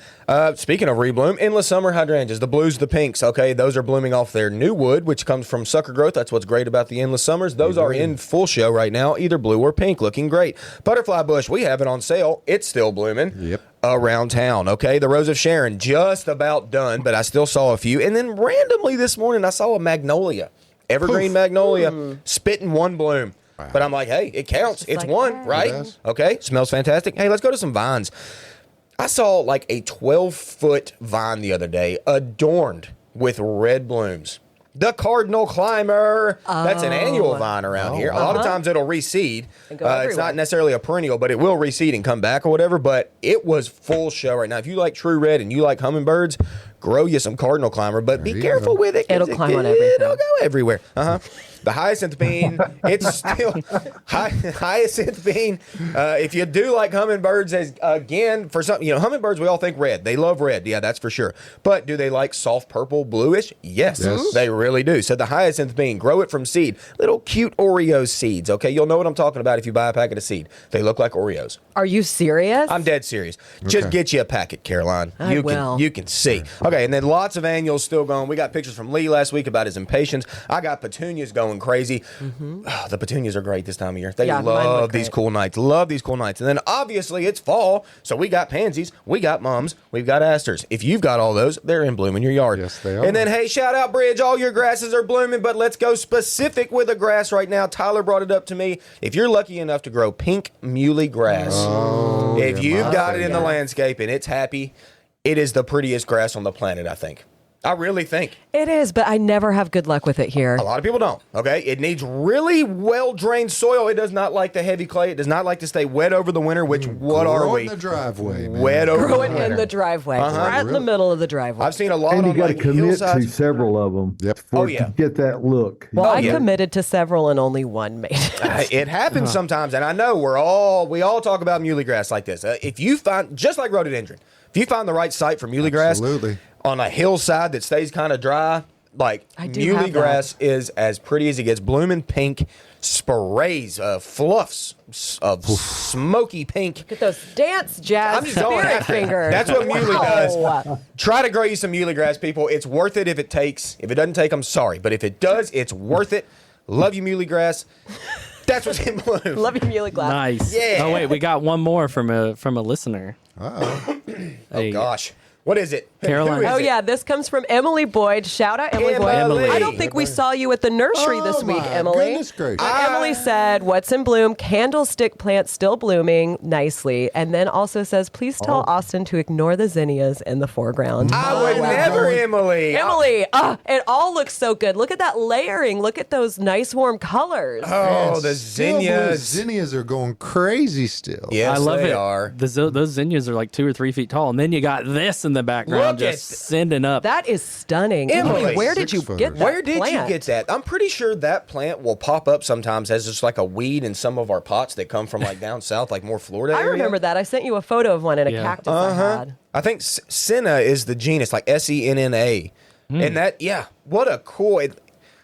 Speaking of rebloom, endless summer hydrangeas, the blues, the pinks, okay, those are blooming off their new wood, which comes from sucker growth. That's what's great about the endless summers. Those are in full show right now, either blue or pink, looking great. Butterfly bush, we have it on sale. It's still blooming. Yep. Around town, okay? The Rose of Sharon, just about done, but I still saw a few. And then randomly this morning, I saw a magnolia, evergreen magnolia, spitting one bloom. But I'm like, hey, it counts. It's like one, that. right? It does. Okay, smells fantastic. Hey, let's go to some vines. I saw like a 12-foot vine the other day adorned with red blooms. The Cardinal Climber. That's an annual vine around here. A lot of times it'll reseed. And go It's everywhere. not necessarily a perennial, but it will reseed and come back or whatever. But it was full show right now. If you like true red and you like hummingbirds, grow you some cardinal climber, but be you careful go. with it. 'Cause It'll climb on everything. It'll go everywhere. The hyacinth bean, it's still hyacinth bean. If you do like hummingbirds, again, for some, hummingbirds, we all think red. They love red. Yeah, that's for sure. But do they like soft purple, bluish? Yes, they really do. So the hyacinth bean, grow it from seed. Little cute Oreo seeds, okay? You'll know what I'm talking about if you buy a packet of seed. They look like Oreos. Are you serious? I'm dead serious. Just get you a packet, Caroline. I will. You can see. Okay, and then lots of annuals still going. We got pictures from Lee last week about his impatiens. I got petunias going crazy. Oh, the petunias are great this time of year. They mine love look these great. cool nights. Love these cool nights. And then obviously it's fall, so we got pansies, we got mums, we've got asters. If you've got all those, they're in bloom in your yard. Yes, they are. And then, hey, shout out Bridge. All your grasses are blooming, but let's go specific with a grass right now. Tyler brought it up to me. If you're lucky enough to grow pink muley grass, if you've got it in the landscape and it's happy, it is the prettiest grass on the planet, I think. I really think. It is, but I never have good luck with it here. A lot of people don't, okay? It needs really well-drained soil. It does not like the heavy clay. It does not like to stay wet over the winter, which, what are Grow we? in the driveway, man. Wet over Grow the it in winter. the driveway, right in the middle of the driveway. I've seen a lot And you on got to like commit to hillsides. several of them Yep. to get that look. well, I yeah. committed to several and only one made it. It happens sometimes, and I know we all talk about muley grass like this. If you find, just like rhododendron, if you find the right site for muley grass Absolutely. on a hillside that stays kind of dry, like I do muley have that. grass is as pretty as it gets. Blooming pink, sprays, fluffs of smoky pink. Look at those dance jazz I'm just going spirit after it. fingers. That's what muley does. Wow. Try to grow you some muley grass, people. It's worth it if it takes. If it doesn't take, I'm sorry. But if it does, it's worth it. Love you, muley grass. That's what's in bloom. Love you, muley glass. Nice. Yeah. Oh wait, we got one more from a listener. Uh-oh. Oh, gosh. What is it? Caroline. Who is Oh, it? yeah, this comes from Emily Boyd. Shout out, Emily Boyd. Emily. I don't think we saw you at the nursery this Oh, week, my Emily. goodness gracious. But Emily said, what's in bloom? Candlestick plant still blooming nicely. And then also says, please tell Austin to ignore the zinnias in the foreground. I would never, Emily. Emily, it all looks so good. Look at that layering. Look at those nice warm colors. Oh, the Still, boy, zinnias. zinnias are going crazy still. Yes, I love they it. are. Those zinnias are like 2 or 3 feet tall, and then you got this in the background, Look just at- sending up. That is stunning. Emily, where did you 6 get footers. that Where did plant? you get that? I'm pretty sure that plant will pop up sometimes as just like a weed in some of our pots that come from like down south, like more Florida I area. remember that. I sent you a photo of one in a Yeah. cactus I had. I think Senna is the genus, like Senna. And that, yeah, what a cool. It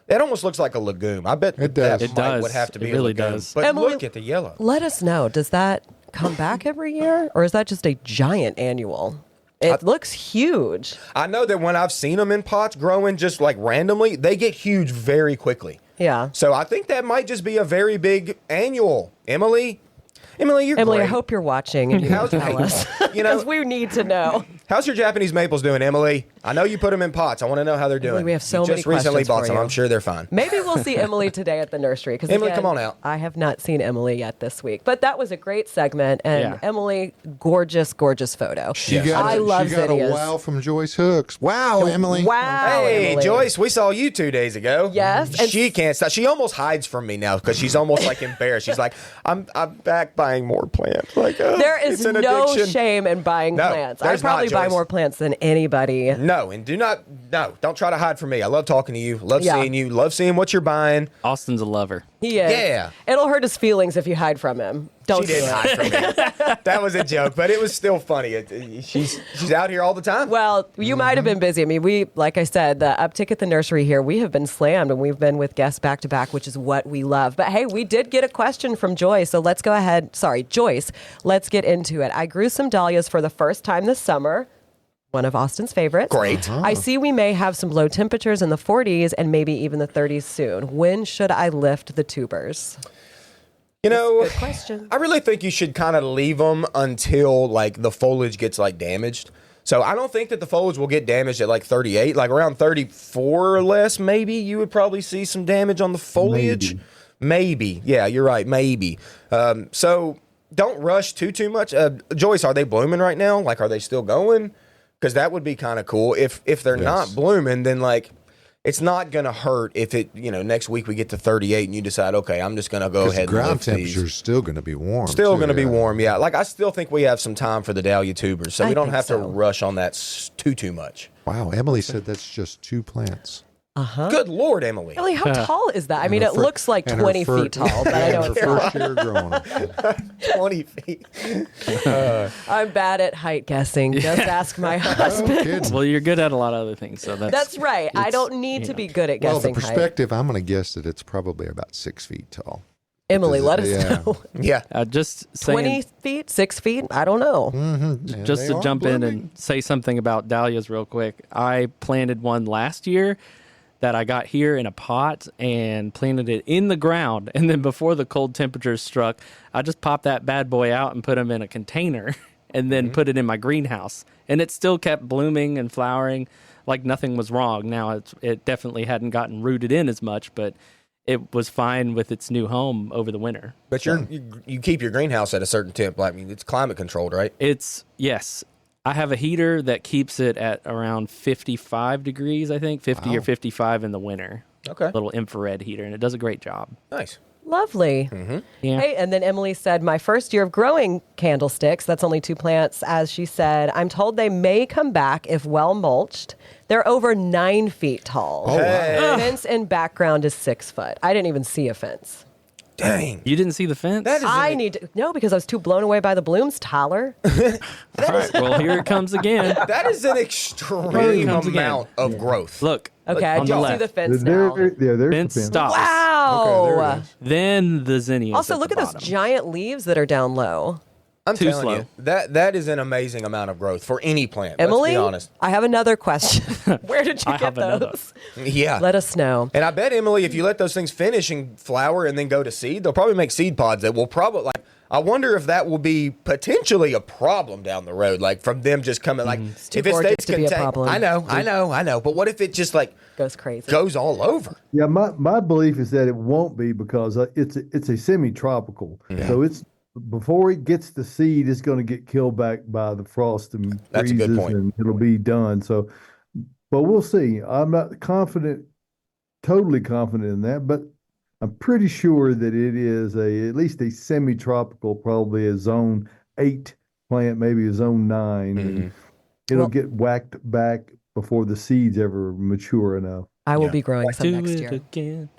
almost looks like a legume. I bet It does. that It might does. would have to It be really a legume. does. But Emily- look at the yellow. Let us know. Does that come back every year, or is that just a giant annual? It looks huge. I know that when I've seen them in pots growing just like randomly, they get huge very quickly. Yeah. So I think that might just be a very big annual. Emily, you're Emily, great. I hope you're watching and you How's- can tell us. You know- Because we need to know. How's your Japanese maples doing, Emily? I know you put them in pots. I want to know how they're doing. we have so You many just recently questions bought for some. you. I'm sure they're fine. Maybe we'll see Emily today at the nursery. Because Emily, come on out. I have not seen Emily yet this week. But that was a great segment. And Yeah. Emily, gorgeous, gorgeous photo. She got, I love she got zinnias. a wow from Joyce Hooks. Wow, Emily. Wow. Hey, Emily. Joyce, we saw you 2 days ago. Yes, and- She can't stop. She almost hides from me now because she's almost like embarrassed. She's like, I'm back buying more plants. Like, There it's is an no addiction. shame in buying No, plants. I there's not, probably buy Joyce. more plants than anybody. No, and don't try to hide from me. I love talking to you. Love Yeah. seeing you. Love seeing what you're buying. Austin's a lover. He is. Yeah. It'll hurt his feelings if you hide from him. Don't She do didn't it. hide from me. That was a joke, but it was still funny. She's out here all the time. Well, you might have been busy. I mean, like I said, the uptick at the nursery here, we have been slammed and we've been with guests back to back, which is what we love. But hey, we did get a question from Joyce. So let's go ahead. Sorry, Joyce. Let's get into it. I grew some dahlias for the first time this summer. One of Austin's favorites. Great. I see we may have some low temperatures in the 40s and maybe even the 30s soon. When should I lift the tubers? You know, Good question. I really think you should kind of leave them until like the foliage gets like damaged. So I don't think that the foliage will get damaged at like 38, like around 34 or less. Maybe you would probably see some damage on the foliage. Maybe. Yeah, you're right. Maybe. So don't rush too much. Joyce, are they blooming right now? Like, are they still going? Because that would be kind of cool. If they're not blooming, then like it's not going to hurt if next week we get to 38 and you decide, okay, I'm just going to go ahead and ground lift temperature is these. still going to be warm. Still going to be yeah. warm, yeah. Like I still think we have some time for the dahlia tubers, so we don't think have to so. rush on that too much. Wow, Emily said that's just 2 plants. Good Lord, Emily. Really, how tall is that? I mean, it looks like and her 20 fir- feet tall, but I know her it's not. first year growing. 20 feet. I'm bad at height guessing. Just ask my No husband. kidding. Well, you're good at a lot of other things, so That's right. I don't need to be good at Well, the guessing height. perspective, I'm going to guess that it's probably about 6 feet tall. Emily, let us Yeah. know. Yeah. just saying, 20 feet, 6 feet? I don't know. Yeah, just they to are jump in blooming. and say something about dahlias real quick. I planted one last year that I got here in a pot and planted it in the ground. And then before the cold temperatures struck, I just popped that bad boy out and put them in a container and then put it in my greenhouse. And it still kept blooming and flowering like nothing was wrong. Now, it definitely hadn't gotten rooted in as much, but it was fine with its new home over the winter. But you keep your greenhouse at a certain temp. I mean, it's climate controlled, right? Yes. I have a heater that keeps it at around 55 degrees, I think, 50 or 55 in the winter. Okay. Little infrared heater, and it does a great job. Nice. Lovely. Yeah. Hey, and then Emily said, my first year of growing candlesticks, that's only 2 plants, as she said, I'm told they may come back if well mulched. They're over 9 feet tall. Oh, wow. The fence in background is 6 foot. I didn't even see a fence. Dang. You didn't see the fence? That is I need to, no, because I was too blown away by the blooms, Tyler. All right, well, here it comes again. That is an extreme comes again. amount of growth. Look. Okay, I on do the see left. the fence now. There's Fence the fence. stops. Wow. Okay, there it is. Then the zinnias. Also, at look the at those bottom. giant leaves that are down low. I'm Too telling slow. you, that is an amazing amount of growth for any plant. Emily, Let's be honest. I have another question. Where did you I get have another. those? Yeah. Let us know. And I bet, Emily, if you let those things finish and flower and then go to seed, they'll probably make seed pods that will probably, like, I wonder if that will be potentially a problem down the road, like from them just coming, like, too if it gorgeous stays to be a contained. problem. I know. But what if it just, like, Goes crazy. goes all over? Yeah, my belief is that it won't be because it's a semi-tropical. So it's before it gets the seed, it's going to get killed back by the frost and That's a good freezes, point. and it'll be done. So, but we'll see. I'm not totally confident in that, but I'm pretty sure that it is at least a semi-tropical, probably a zone 8 plant, maybe a zone 9. And it'll get whacked back before the seeds ever mature enough. I will be growing some Do next it year. again.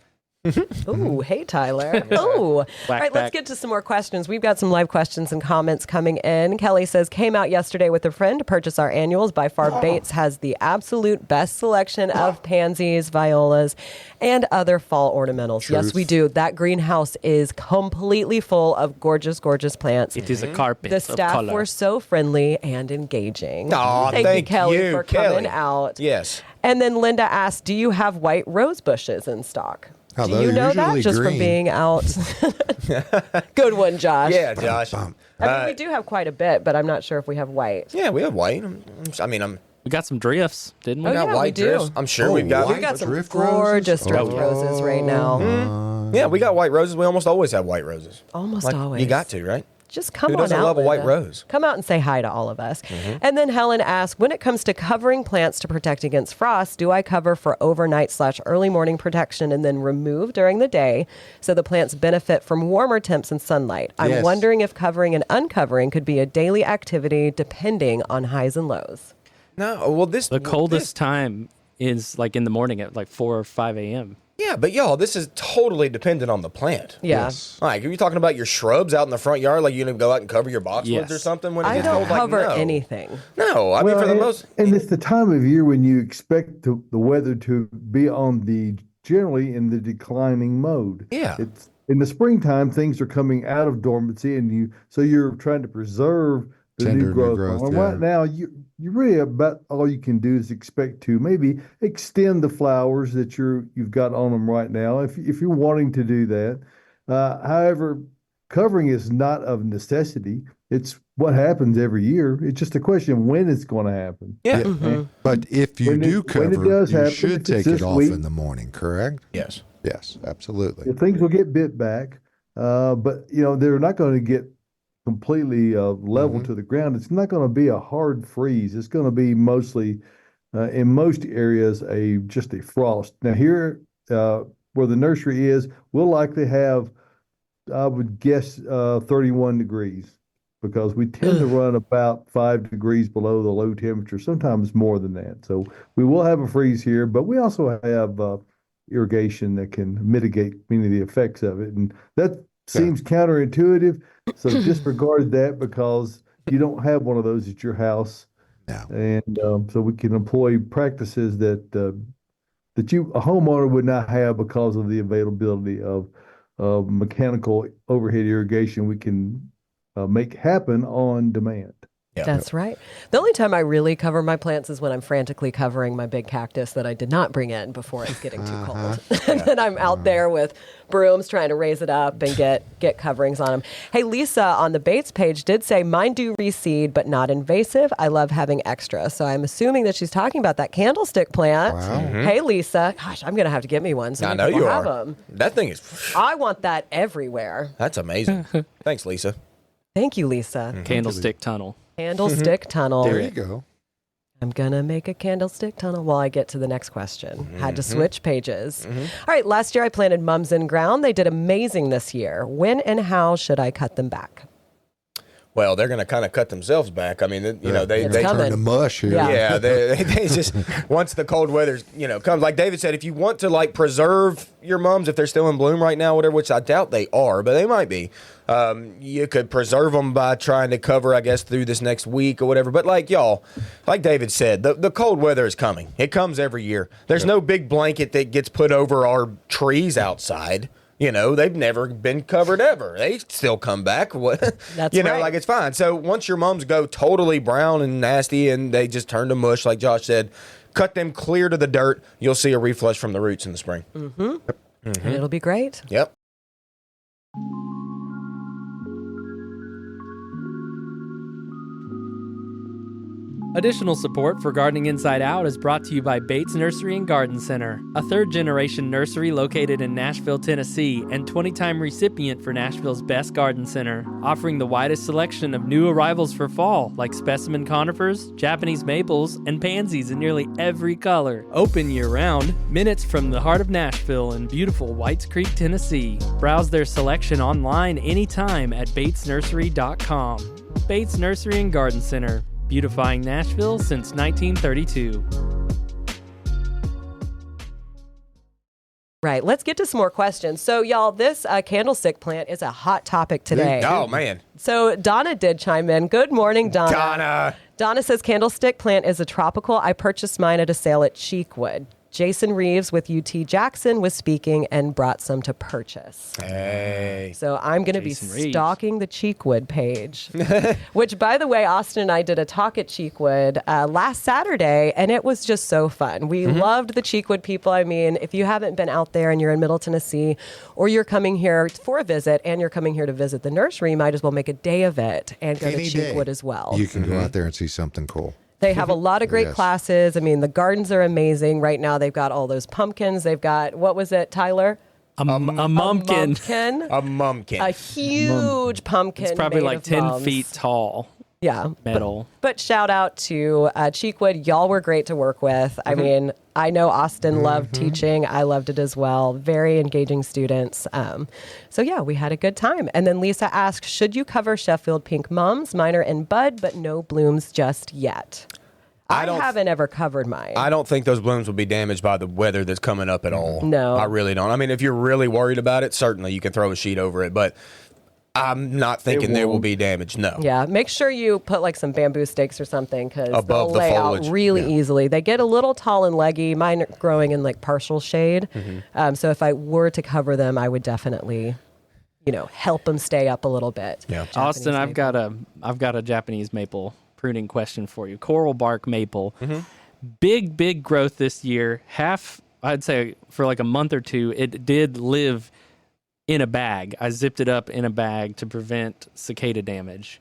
Ooh, hey, Tyler. Ooh. All right, let's back. get to some more questions. We've got some live questions and comments coming in. Kelly says, came out yesterday with a friend to purchase our annuals. By far, Bates has the absolute best selection of pansies, violas, and other fall ornamentals. Yes, Truth. we do. That greenhouse is completely full of gorgeous, gorgeous plants. It is a carpet The of staff color. were so friendly and engaging. Aw, thank you, Kelly, for Kelly. coming out. Yes. And then Linda asked, do you have white rose bushes in stock? Oh, Do they're you know that usually just from green. being out? Good one, Josh. Yeah, Josh. I mean, we do have quite a bit, but I'm not sure if we have white. Yeah, we have white. I mean, We got some drifts, didn't we? Oh, got yeah, we white do. drifts. I'm sure Oh, we've got. white? We've got some Drift roses? gorgeous drift Oh, roses right now. Yeah, we got white roses. We almost always have white roses. Almost Like, always. You got to, right? Just come Who on doesn't out. love a white Linda. rose? Come out and say hi to all of us. And then Helen asked, when it comes to covering plants to protect against frost, do I cover for overnight/early morning protection and then remove during the day so the plants benefit from warmer temps and sunlight? I'm Yes. wondering if covering and uncovering could be a daily activity depending on highs and lows. No. Well, The coldest time is like in the morning at like 4 or 5 a.m. Yeah, but y'all, this is totally dependent on the plant. Yeah. Yes. Like, are you talking about your shrubs out in the front yard? Like, you gonna go out and cover your boxwoods Yes. or something when it I gets don't cold? Like, cover no. anything. No, I mean, for the most. and it's the time of year when you expect the weather to be generally in the declining mode. Yeah. It's in the springtime, things are coming out of dormancy, and so you're trying to preserve the Tender new new growth. growth, And yeah. right now, you really about all you can do is expect to maybe extend the flowers that you've got on them right now, if you're wanting to do that. However, covering is not of necessity. It's what happens every year. It's just a question of when it's going to happen. Yeah. But if you When it- do when it cover, does you happen, should if it's take it this off week- in the morning, correct? Yes. Yes, absolutely. Yeah, things will get bit back, but they're not going to get completely level to the ground. It's not going to be a hard freeze. It's going to be mostly in most areas just a frost. Now here where the nursery is, we'll likely have, I would guess, 31 degrees because we tend to run about 5 degrees below the low temperature, sometimes more than that. So we will have a freeze here, but we also have irrigation that can mitigate many of the effects of it. And that seems counterintuitive. So disregard that because you don't have one of those at your house. No. And so we can employ practices that a homeowner would not have because of the availability of mechanical overhead irrigation we can make happen on demand. Yeah. That's right. The only time I really cover my plants is when I'm frantically covering my big cactus that I did not bring in before it's getting too cold. And then I'm out there with brooms trying to raise it up and get coverings on them. Hey, Lisa on the Bates page did say, mine do reseed, but not invasive. I love having extra. So I'm assuming that she's talking about that candlestick plant. Wow. Hey, Lisa. Gosh, I'm going to have to get me one. So I know you have are. them. That thing is, I want that everywhere. that's amazing. Thanks, Lisa. Thank you, Lisa. Candlestick tunnel. Candlestick tunnel. There you go. I'm going to make a candlestick tunnel while I get to the next question. Had to switch pages. All right, last year I planted mums in ground. They did amazing this year. When and how should I cut them back? Well, they're going to kind of cut themselves back. I mean, they coming. Turn to mush here. Yeah. Yeah, they just once the cold weather comes, like David said, if you want to like preserve your mums if they're still in bloom right now, whatever, which I doubt they are, but they might be. You could preserve them by trying to cover, I guess, through this next week or whatever. But like David said, the cold weather is coming. It comes every year. There's no big blanket that gets put over our trees outside. They've never been covered ever. They still come back. That's right. Like it's fine. So once your mums go totally brown and nasty and they just turn to mush, like Josh said, cut them clear to the dirt. You'll see a reflush from the roots in the spring. And it'll be great. Yep. Additional support for Gardening Inside Out is brought to you by Bates Nursery and Garden Center, a third-generation nursery located in Nashville, Tennessee, and 20-time recipient for Nashville's Best Garden Center, offering the widest selection of new arrivals for fall, like specimen conifers, Japanese maples, and pansies in nearly every color. Open year-round, minutes from the heart of Nashville in beautiful Whites Creek, Tennessee. Browse their selection online anytime at batesnursery.com. Bates Nursery and Garden Center, beautifying Nashville since 1932. Right. Let's get to some more questions. So, y'all, this candlestick plant is a hot topic today. Oh, man. So, Donna did chime in. Good morning, Donna. Donna says, candlestick plant is a tropical. I purchased mine at a sale at Cheekwood. Jason Reeves with UT Jackson was speaking and brought some to purchase. Hey. So I'm going to be Jason Reeves. stalking the Cheekwood page, which, by the way, Austin and I did a talk at Cheekwood last Saturday, and it was just so fun. We loved the Cheekwood people. I mean, if you haven't been out there and you're in Middle Tennessee, or you're coming here for a visit and you're coming here to visit the nursery, you might as well make a day of it and go Any to day. Cheekwood as well. You can go out there and see something cool. They have a lot of great Yes. classes. I mean, the gardens are amazing. Right now, they've got all those pumpkins. They've got, what was it, Tyler? A mumpkin. Pumpkin. A mumkin. A huge pumpkin. It's probably made like of 10 mums. feet tall. Yeah. Metal. But shout out to Cheekwood. Y'all were great to work with. I mean, I know Austin loved teaching. I loved it as well. Very engaging students. So, yeah, we had a good time. And then Lisa asked, should you cover Sheffield pink mums? Mine are in bud, but no blooms just yet. I haven't ever covered mine. I don't think those blooms will be damaged by the weather that's coming up at all. No. I really don't. I mean, if you're really worried about it, certainly you can throw a sheet over it, but I'm not thinking there will be damage. No. Yeah, make sure you put like some bamboo stakes or something because they'll Above the lay foliage. out really easily. They get a little tall and leggy. Mine are growing in like partial shade. So if I were to cover them, I would definitely, help them stay up a little bit. Yeah. Japanese Austin, I've maple. got a Japanese maple pruning question for you. Coral bark maple. Big growth this year. I'd say for like a month or two, it did live in a bag. I zipped it up in a bag to prevent cicada damage.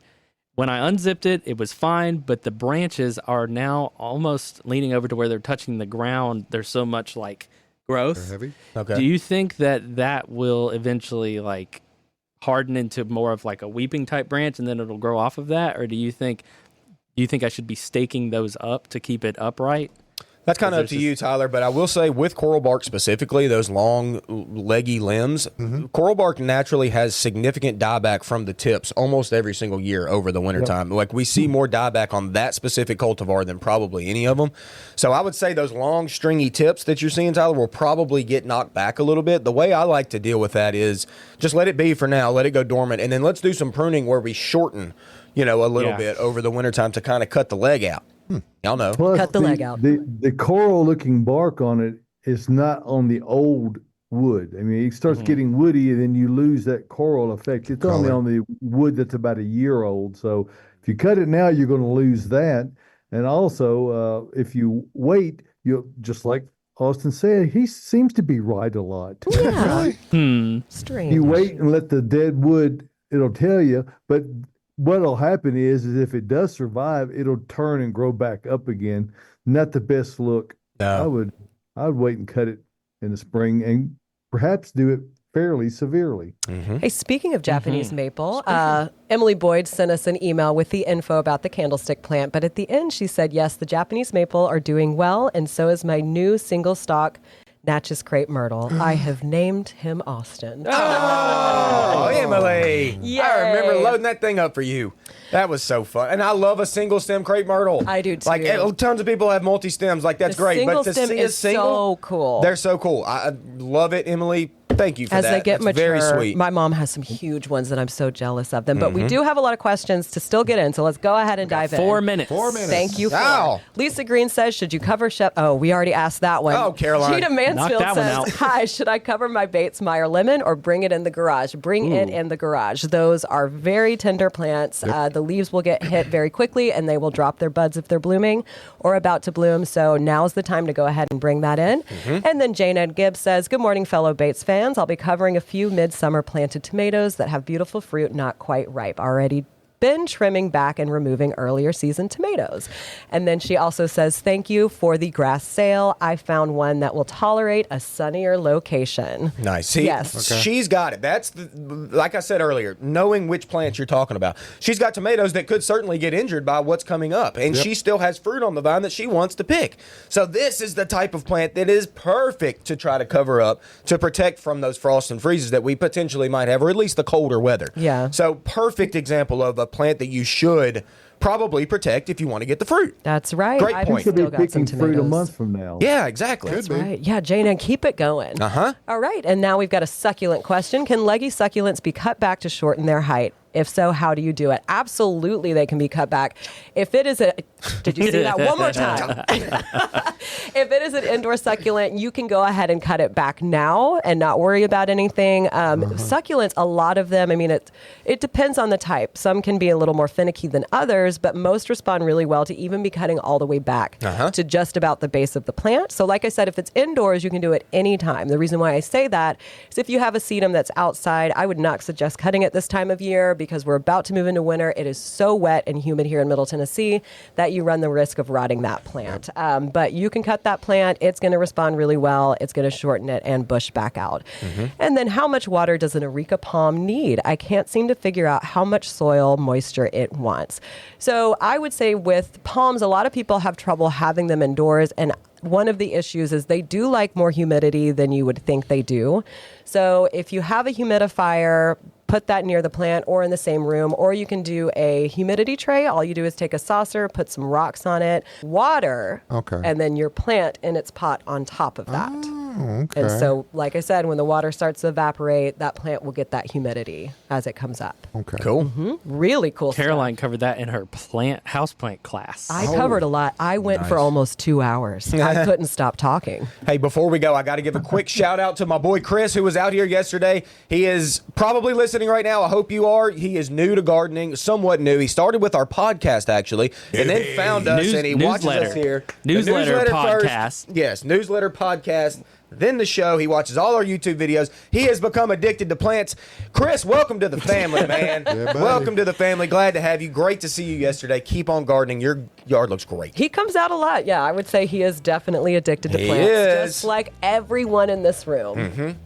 When I unzipped it, it was fine, but the branches are now almost leaning over to where they're touching the ground. There's so much like growth. They're heavy. Okay. Do you think that will eventually like harden into more of like a weeping type branch and then it'll grow off of that? Or do you think I should be staking those up to keep it upright? That's kind of up to you, Tyler, but I will say with coral bark specifically, those long, leggy limbs, coral bark naturally has significant dieback from the tips almost every single year over the wintertime. Like we see more dieback on that specific cultivar than probably any of them. So I would say those long, stringy tips that you're seeing, Tyler, will probably get knocked back a little bit. The way I like to deal with that is just let it be for now, let it go dormant, and then let's do some pruning where we shorten, a little bit over the wintertime to kind of cut the leg out. Y'all know. Plus, Cut the leg out. The coral-looking bark on it is not on the old wood. I mean, it starts getting woody, and then you lose that coral effect. It's only on the wood that's about a year old. So if you cut it now, you're going to lose that. And also, if you wait, you'll just like Austin said, he seems to be right a lot. Yeah. Strange. You wait and let the dead wood, it'll tell you, but what'll happen is if it does survive, it'll turn and grow back up again. Not the best look. No. I would wait and cut it in the spring and perhaps do it fairly severely. Hey, speaking of Japanese maple, Emily Boyd sent us an email with the info about the candlestick plant, but at the end she said, yes, the Japanese maple are doing well, and so is my new single stalk Natchez crepe myrtle. I have named him Austin. Oh, Emily. Yay. I remember loading that thing up for you. That was so fun. And I love a single stem crepe myrtle. I do too. Like tons of people have multi stems. Like that's The great. single But to stem see is a single, so cool. They're so cool. I love it, Emily. Thank you for As that. they get That's very mature, sweet. my mom has some huge ones that I'm so jealous of them. But we do have a lot of questions to still get in, so let's go ahead and dive in. 4 minutes. 4 minutes. Thank you. Wow. Lisa Green says, should you cover Oh, we already asked that one. Oh, Caroline. Gina Mansfield Knock that one says, out. hi, should I cover my Bates Meyer lemon or bring it in the garage? Bring it in the garage. Those are very tender plants. The leaves will get hit very quickly and they will drop their buds if they're blooming or about to bloom. So now's the time to go ahead and bring that in. And then Jane Ed Gibbs says, good morning, fellow Bates fans. I'll be covering a few midsummer planted tomatoes that have beautiful fruit, not quite ripe. Already been trimming back and removing earlier season tomatoes. And then she also says, thank you for the grass sale. I found one that will tolerate a sunnier location. Nice. See, Yes. She's got it. That's like I said earlier, knowing which plants you're talking about. She's got tomatoes that could certainly get injured by what's coming up, and she still has fruit on the vine that she wants to pick. So this is the type of plant that is perfect to try to cover up to protect from those frosts and freezes that we potentially might have, or at least the colder weather. Yeah. So perfect example of a plant that you should probably protect if you want to get the fruit. That's right. Great I've point. Could be still got some picking fruit a tomatoes. month from now. Yeah, exactly. Could be. Right. Yeah, Jana, keep it going. Uh-huh. All right. And now we've got a succulent question. Can leggy succulents be cut back to shorten their height? If so, how do you do it? Absolutely, they can be cut back. If it is a, did you see that one more time? If it is an indoor succulent, you can go ahead and cut it back now and not worry about anything. Succulents, a lot of them, I mean, it depends on the type. Some can be a little more finicky than others, but most respond really well to even be cutting all the way back to just about the base of the plant. So like I said, if it's indoors, you can do it anytime. The reason why I say that is if you have a sedum that's outside, I would not suggest cutting it this time of year because we're about to move into winter. It is so wet and humid here in Middle Tennessee that you run the risk of rotting that plant. But you can cut that plant. It's going to respond really well. It's going to shorten it and bush back out. And then how much water does an Areca palm need? I can't seem to figure out how much soil moisture it wants. So I would say with palms, a lot of people have trouble having them indoors, and one of the issues is they do like more humidity than you would think they do. So if you have a humidifier, put that near the plant or in the same room, or you can do a humidity tray. All you do is take a saucer, put some rocks on it, water, and then your plant in its pot on top of that. Okay. And so, like I said, when the water starts to evaporate, that plant will get that humidity as it comes up. Okay. Cool. Really cool stuff. Caroline covered that in her houseplant class. I covered a lot. I went for almost 2 hours. I couldn't stop talking. Hey, before we go, I got to give a quick shout out to my boy Chris, who was out here yesterday. He is probably listening right now. I hope you are. He is new to gardening, somewhat new. He started with our podcast, actually, and then found us, and he watches us here. The Newsletter podcast. First. Yes, newsletter podcast. Then the show. He watches all our YouTube videos. He has become addicted to plants. Chris, welcome to the family, man. Welcome to the family. Glad to have you. Great to see you yesterday. Keep on gardening. Your yard looks great. He comes out a lot. Yeah, I would say he is definitely addicted to He plants. is. Just like everyone in this room.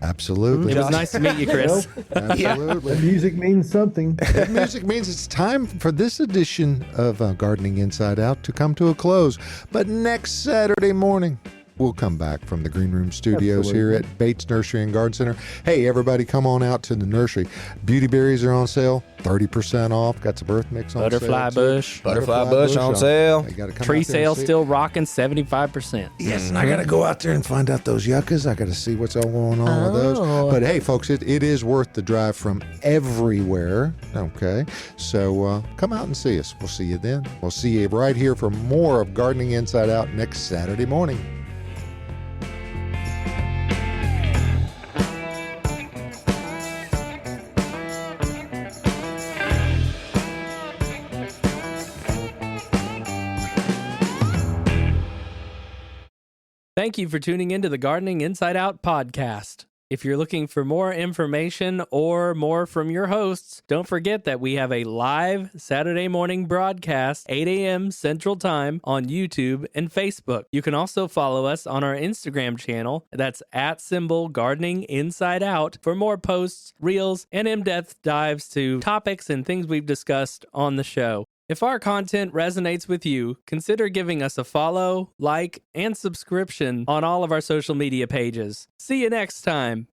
Absolutely. It was nice to meet you, Chris. Absolutely. The music means something. That music means it's time for this edition of Gardening Inside Out to come to a close. But next Saturday morning, we'll come back from the Green Room Studios here at Bates Nursery and Garden Center. Hey, everybody, come on out to the nursery. Beauty berries are on sale, 30% off. Got some earth mix on Butterfly sale. bush. Butterfly bush on sale. You gotta come Tree out there and sale see it. still rocking 75%. Yes, and I got to go out there and find out those yuccas. I got to see what's all going on with those. But hey, folks, it is worth the drive from everywhere. Okay, so come out and see us. We'll see you then. We'll see you right here for more of Gardening Inside Out next Saturday morning. Thank you for tuning into the Gardening Inside Out podcast. If you're looking for more information or more from your hosts, don't forget that we have a live Saturday morning broadcast, 8 a.m. Central Time on YouTube and Facebook. You can also follow us on our Instagram channel. That's @Gardening Inside Out for more posts, reels, and in-depth dives to topics and things we've discussed on the show. If our content resonates with you, consider giving us a follow, like, and subscription on all of our social media pages. See you next time.